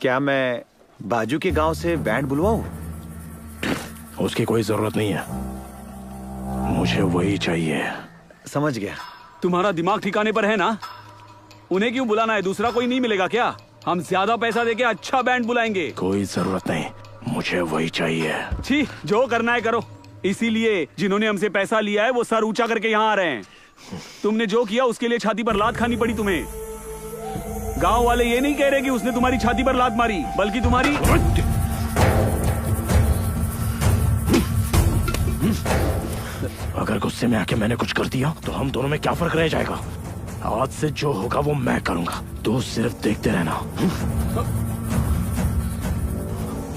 क्या मैं बाजू के गांव से बैंड बुलवाऊं? उसकी कोई जरूरत नहीं है, मुझे वही चाहिए। समझ गया। तुम्हारा दिमाग ठिकाने पर है ना? उन्हें क्यों बुलाना है? दूसरा कोई नहीं मिलेगा क्या? हम ज्यादा पैसा देके अच्छा बैंड बुलाएंगे। कोई जरूरत नहीं, मुझे वही चाहिए। छी, जो करना है करो। इसीलिए जिन्होंने हमसे पैसा लिया है वो सर ऊंचा करके यहाँ आ रहे हैं। तुमने जो किया उसके लिए छाती पर लात खानी पड़ी तुम्हें। गांव वाले ये नहीं कह रहे कि उसने तुम्हारी छाती पर लात मारी, बल्कि तुम्हारी। अगर गुस्से में आके मैंने कुछ कर दिया तो हम दोनों में क्या फर्क रह जाएगा? आज से जो होगा वो मैं करूंगा, तो सिर्फ देखते रहना।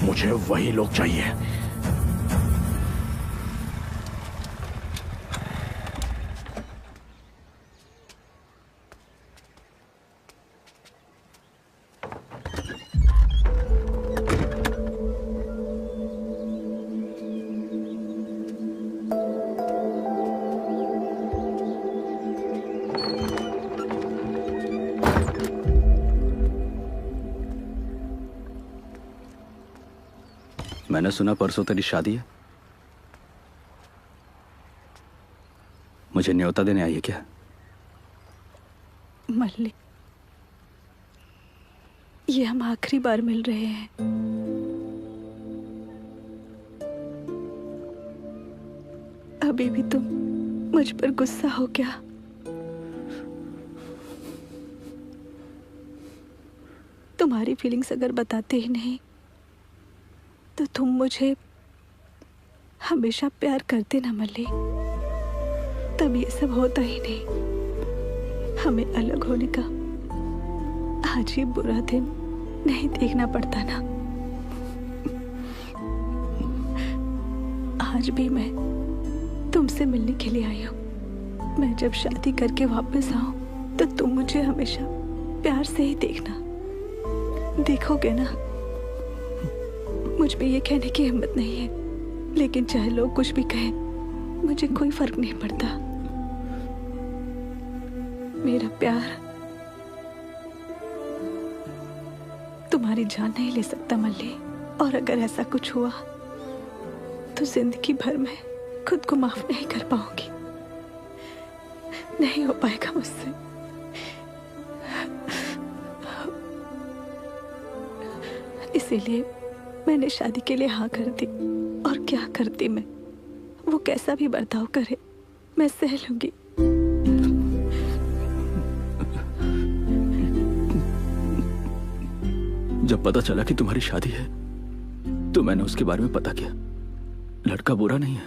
मुझे वही लोग चाहिए। मैंने सुना परसों तेरी शादी है। मुझे न्योता देने आई है क्या? मल्लिक, ये हम आखिरी बार मिल रहे हैं। अभी भी तुम मुझ पर गुस्सा हो क्या? तुम्हारी फीलिंग्स अगर बताते ही नहीं तो तुम मुझे हमेशा प्यार करते ना मल्लिक, तब ये सब होता ही नहीं। हमें अलग होने का आज ये बुरा दिन नहीं देखना पड़ता ना। आज भी मैं तुमसे मिलने के लिए आई हूँ। मैं जब शादी करके वापस आऊं तो तुम मुझे हमेशा प्यार से ही देखना, देखोगे ना। मुझ में ये कहने की हिम्मत नहीं है, लेकिन चाहे लोग कुछ भी कहें मुझे कोई फर्क नहीं पड़ता। मेरा प्यार तुम्हारी जान नहीं ले सकता मल्ली, और अगर ऐसा कुछ हुआ तो जिंदगी भर में खुद को माफ नहीं कर पाऊंगी। नहीं हो पाएगा मुझसे। इसीलिए मैंने शादी के लिए हाँ कर दी, और क्या करती मैं। वो कैसा भी बर्ताव करे मैं सह लूंगी। जब पता चला कि तुम्हारी शादी है तो मैंने उसके बारे में पता किया। लड़का बुरा नहीं है,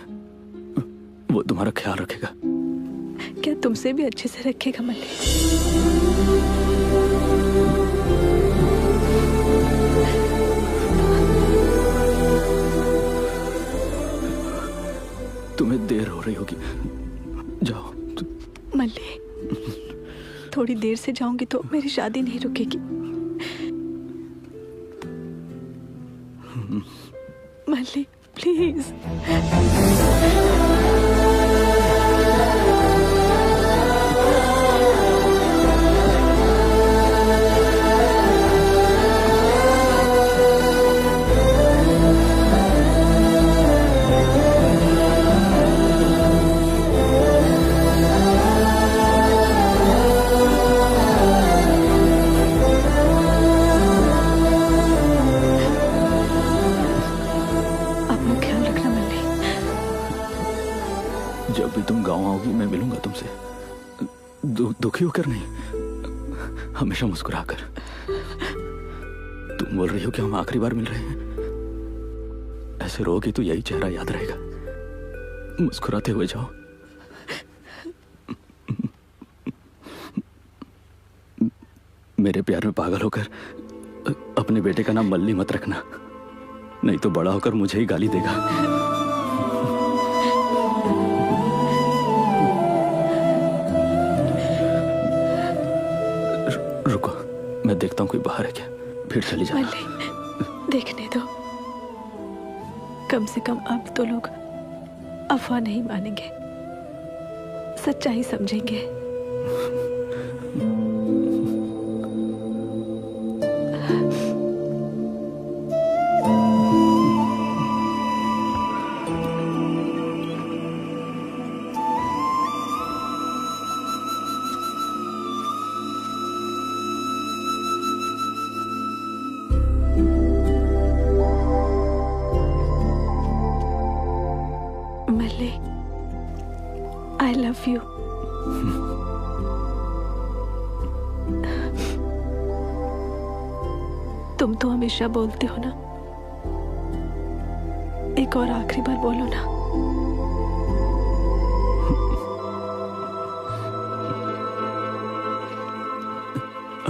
वो तुम्हारा ख्याल रखेगा। क्या तुमसे भी अच्छे से रखेगा मल्लिक? तुम्हें देर हो रही होगी, जाओ। मल्ली, थोड़ी देर से जाऊंगी तो मेरी शादी नहीं रुकेगी। मल्ली प्लीज। रोकर नहीं, हमेशा मुस्कुराकर। तुम बोल रही हो कि हम आखिरी बार मिल रहे हैं? ऐसे रोगी तो यही चेहरा याद रहेगा। मुस्कुराते हुए जाओ। मेरे प्यार में पागल होकर अपने बेटे का नाम मल्ली मत रखना, नहीं तो बड़ा होकर मुझे ही गाली देगा। रुको, मैं देखता हूँ कोई बाहर है क्या, फिर चली जाना। मल्ली, देखने दो। कम से कम अब तो लोग अफवाह नहीं मानेंगे, सच्चाई समझेंगे। मल्ली, I love you. तुम तो हमेशा बोलते हो ना, एक और आखिरी बार बोलो ना।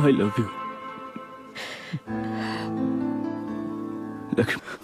I love you. लक्ष्मी।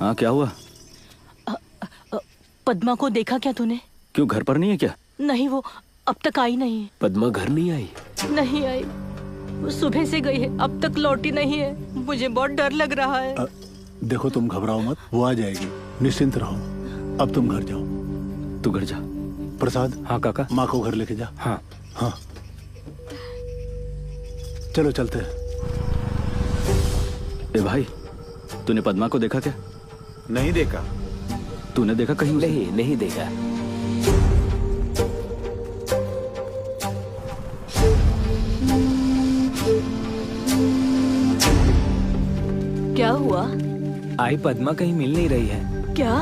हाँ, क्या हुआ? पद्मा को देखा क्या तूने? क्यों, घर पर नहीं है क्या? नहीं, वो अब तक आई नहीं है। पद्मा घर नहीं आई? नहीं आई, वो सुबह से गई है, अब तक लौटी नहीं है। मुझे बहुत डर लग रहा है। देखो, तुम घबराओ मत, वो आ जाएगी, निश्चिंत रहो। अब तुम घर जाओ। तू घर जा। प्रसाद। हाँ काका। माँ को घर लेके जा। हाँ हाँ, चलो चलते हैं। ए भाई, तूने पद्मा को देखा क्या? नहीं देखा। तूने देखा कहीं? नहीं देखा। क्या हुआ? आई पद्मा कहीं मिल नहीं रही है। क्या?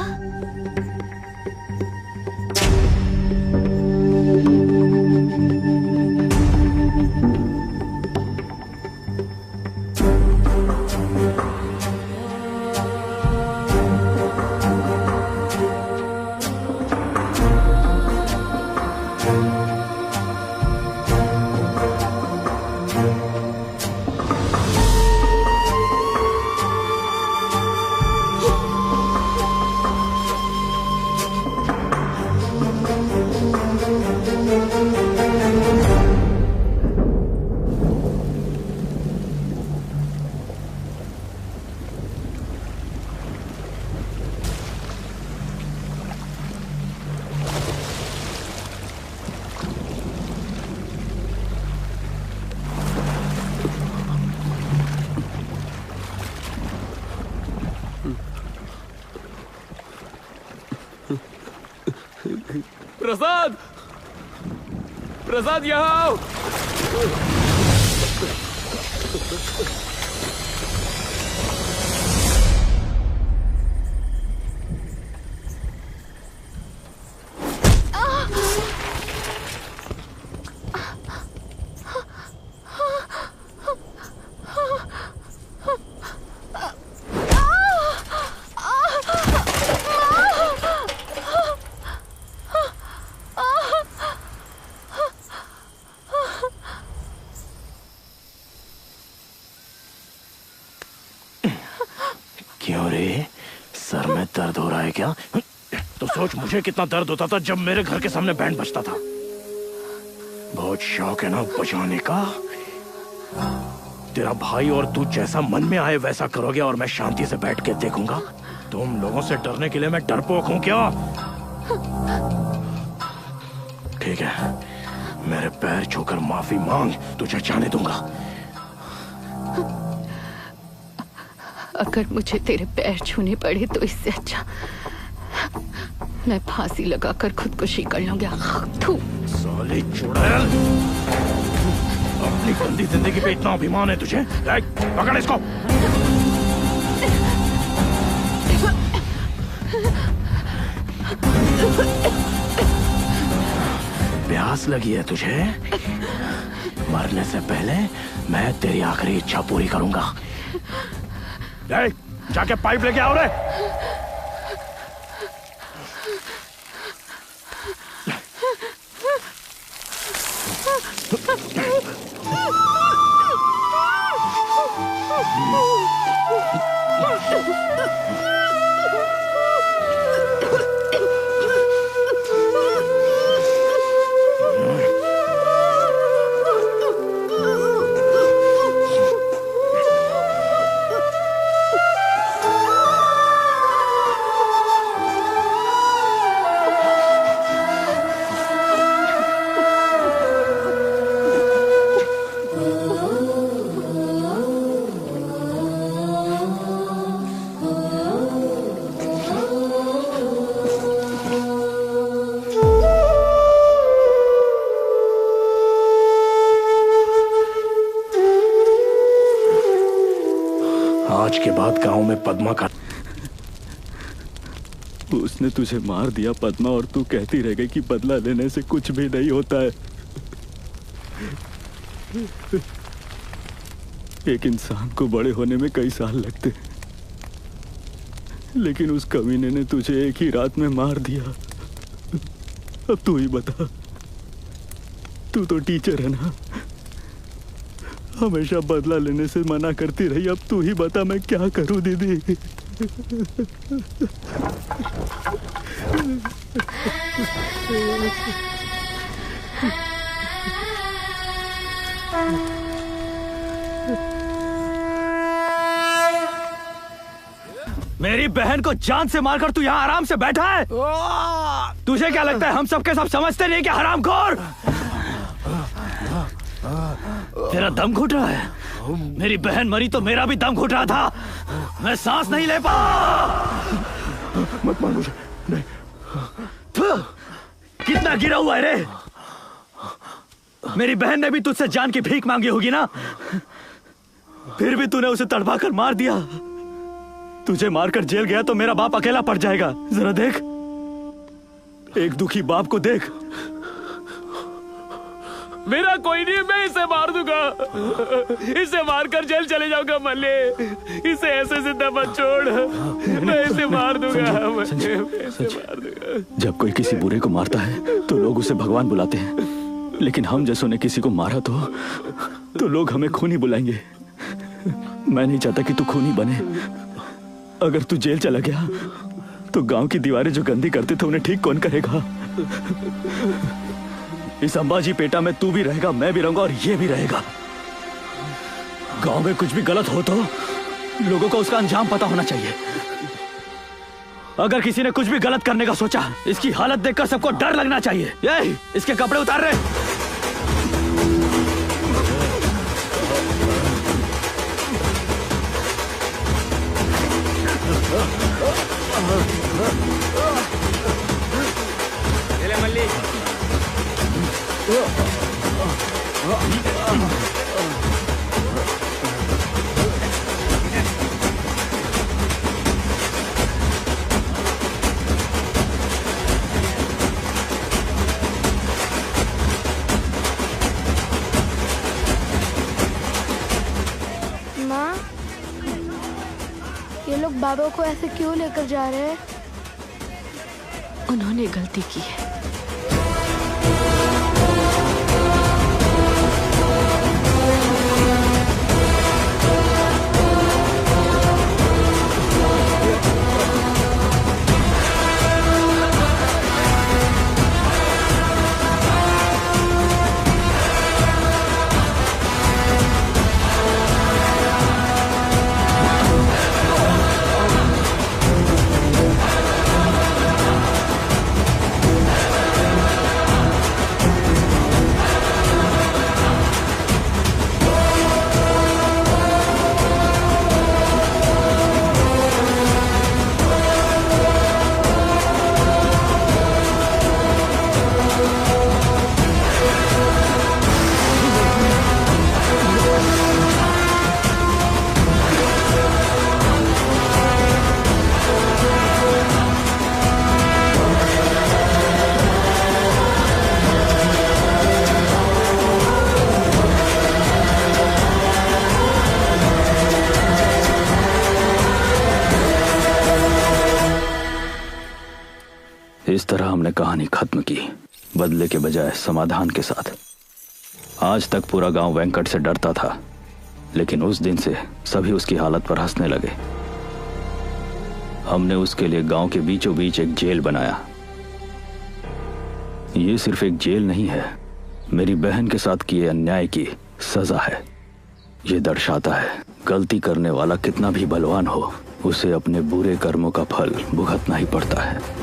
प्रसाद, प्रसाद यहाँ आओ। क्यों रे, सर में दर्द हो रहा है क्या? तो सोच मुझे कितना दर्द होता था जब मेरे घर के सामने बैंड बजता था। बहुत शौक है ना बजाने का। तेरा भाई और तू जैसा मन में आए वैसा करोगे और मैं शांति से बैठ के देखूंगा। तुम लोगों से डरने के लिए मैं डरपोक हूं क्या? ठीक है, मेरे पैर छूकर माफी मांग, तुझे जाने दूंगा। अगर मुझे तेरे पैर छूने पड़े तो इससे अच्छा मैं फांसी लगाकर खुदकुशी कर लूंगा। साली चुड़ैल, अपनी गंदी जिंदगी पे इतना अभिमान है तुझे? पकड़ इसको। प्यास लगी है तुझे? मरने से पहले मैं तेरी आखिरी इच्छा पूरी करूंगा। जाके पाइप लेके आओ रे। आज के बाद गांव में पद्मा का उसने तुझे मार दिया पद्मा, और तू कहती रह गई कि बदला लेने से कुछ भी नहीं होता है। एक इंसान को बड़े होने में कई साल लगते हैं, लेकिन उस कमीने ने तुझे एक ही रात में मार दिया। अब तू ही बता, तू तो टीचर है ना, हमेशा बदला लेने से मना करती रही। अब तू ही बता मैं क्या करूं दीदी। मेरी बहन को जान से मारकर तू यहाँ आराम से बैठा है? तुझे क्या लगता है हम सबके सब समझते नहीं कि हरामखोर? तेरा दम घुट रहा है। मेरी बहन मरी तो मेरा भी दम घुट रहा था। मैं सांस नहीं ले पा। मत मार मुझे, नहीं। कितना गिरा हुआ है रे? मेरी बहन ने भी तुझसे जान की भीख मांगी होगी ना, फिर भी तूने उसे तड़पा कर मार दिया। तुझे मारकर जेल गया तो मेरा बाप अकेला पड़ जाएगा। जरा देख, एक दुखी बाप को देख। मेरा कोई नहीं, मैं इसे मार दूंगा। इसे मारकर जेल चले जाऊंगा मल्ले। इसे ऐसे जिंदा मत छोड़। मैं इसे मार दूंगा। मैं इसे मार दूंगा। जब कोई किसी बुरे को मारता है तो लोग उसे भगवान बुलाते हैं, लेकिन हम जैसों ने किसी को मारा तो लोग हमें खूनी बुलाएंगे। मैं नहीं चाहता कि तू खूनी बने। अगर तू जेल चला गया तो गांव की दीवारें जो गंदी करते थे उन्हें ठीक कौन करेगा? इस अंबाजी पेटा में तू भी रहेगा, मैं भी रहूंगा और ये भी रहेगा। गांव में कुछ भी गलत हो तो लोगों को उसका अंजाम पता होना चाहिए। अगर किसी ने कुछ भी गलत करने का सोचा, इसकी हालत देखकर सबको डर लगना चाहिए। ये इसके कपड़े उतार रहे। ले मल्ली। माँ, ये लोग बाबा को ऐसे क्यों लेकर जा रहे हैं? उन्होंने गलती की है। इस तरह हमने कहानी खत्म की, बदले के बजाय समाधान के साथ। आज तक पूरा गांव वेंकट से डरता था, लेकिन उस दिन से सभी उसकी हालत पर हंसने लगे। हमने उसके लिए गांव के बीचों बीच एक जेल बनाया। ये सिर्फ एक जेल नहीं है, मेरी बहन के साथ किए अन्याय की सजा है। ये दर्शाता है गलती करने वाला कितना भी बलवान हो, उसे अपने बुरे कर्मों का फल भुगतना ही पड़ता है।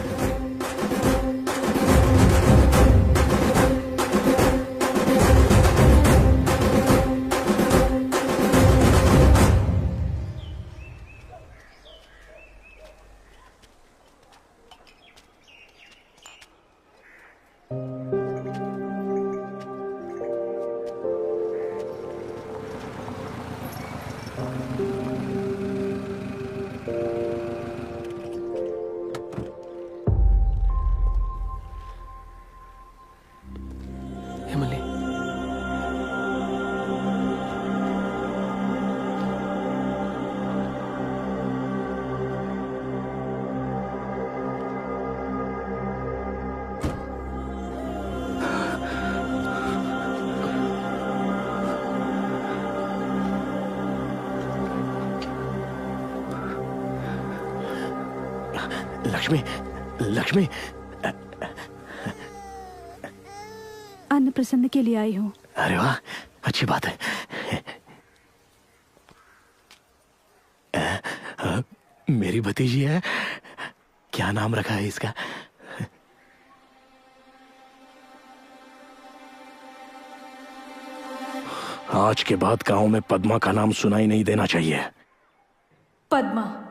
लक्ष्मी, लक्ष्मी, अन्न प्रसन्न के लिए आई हूँ। अरे वाह, अच्छी बात है। मेरी भतीजी है, क्या नाम रखा है इसका? आज के बाद गांव में पद्मा का नाम सुनाई नहीं देना चाहिए। पद्मा।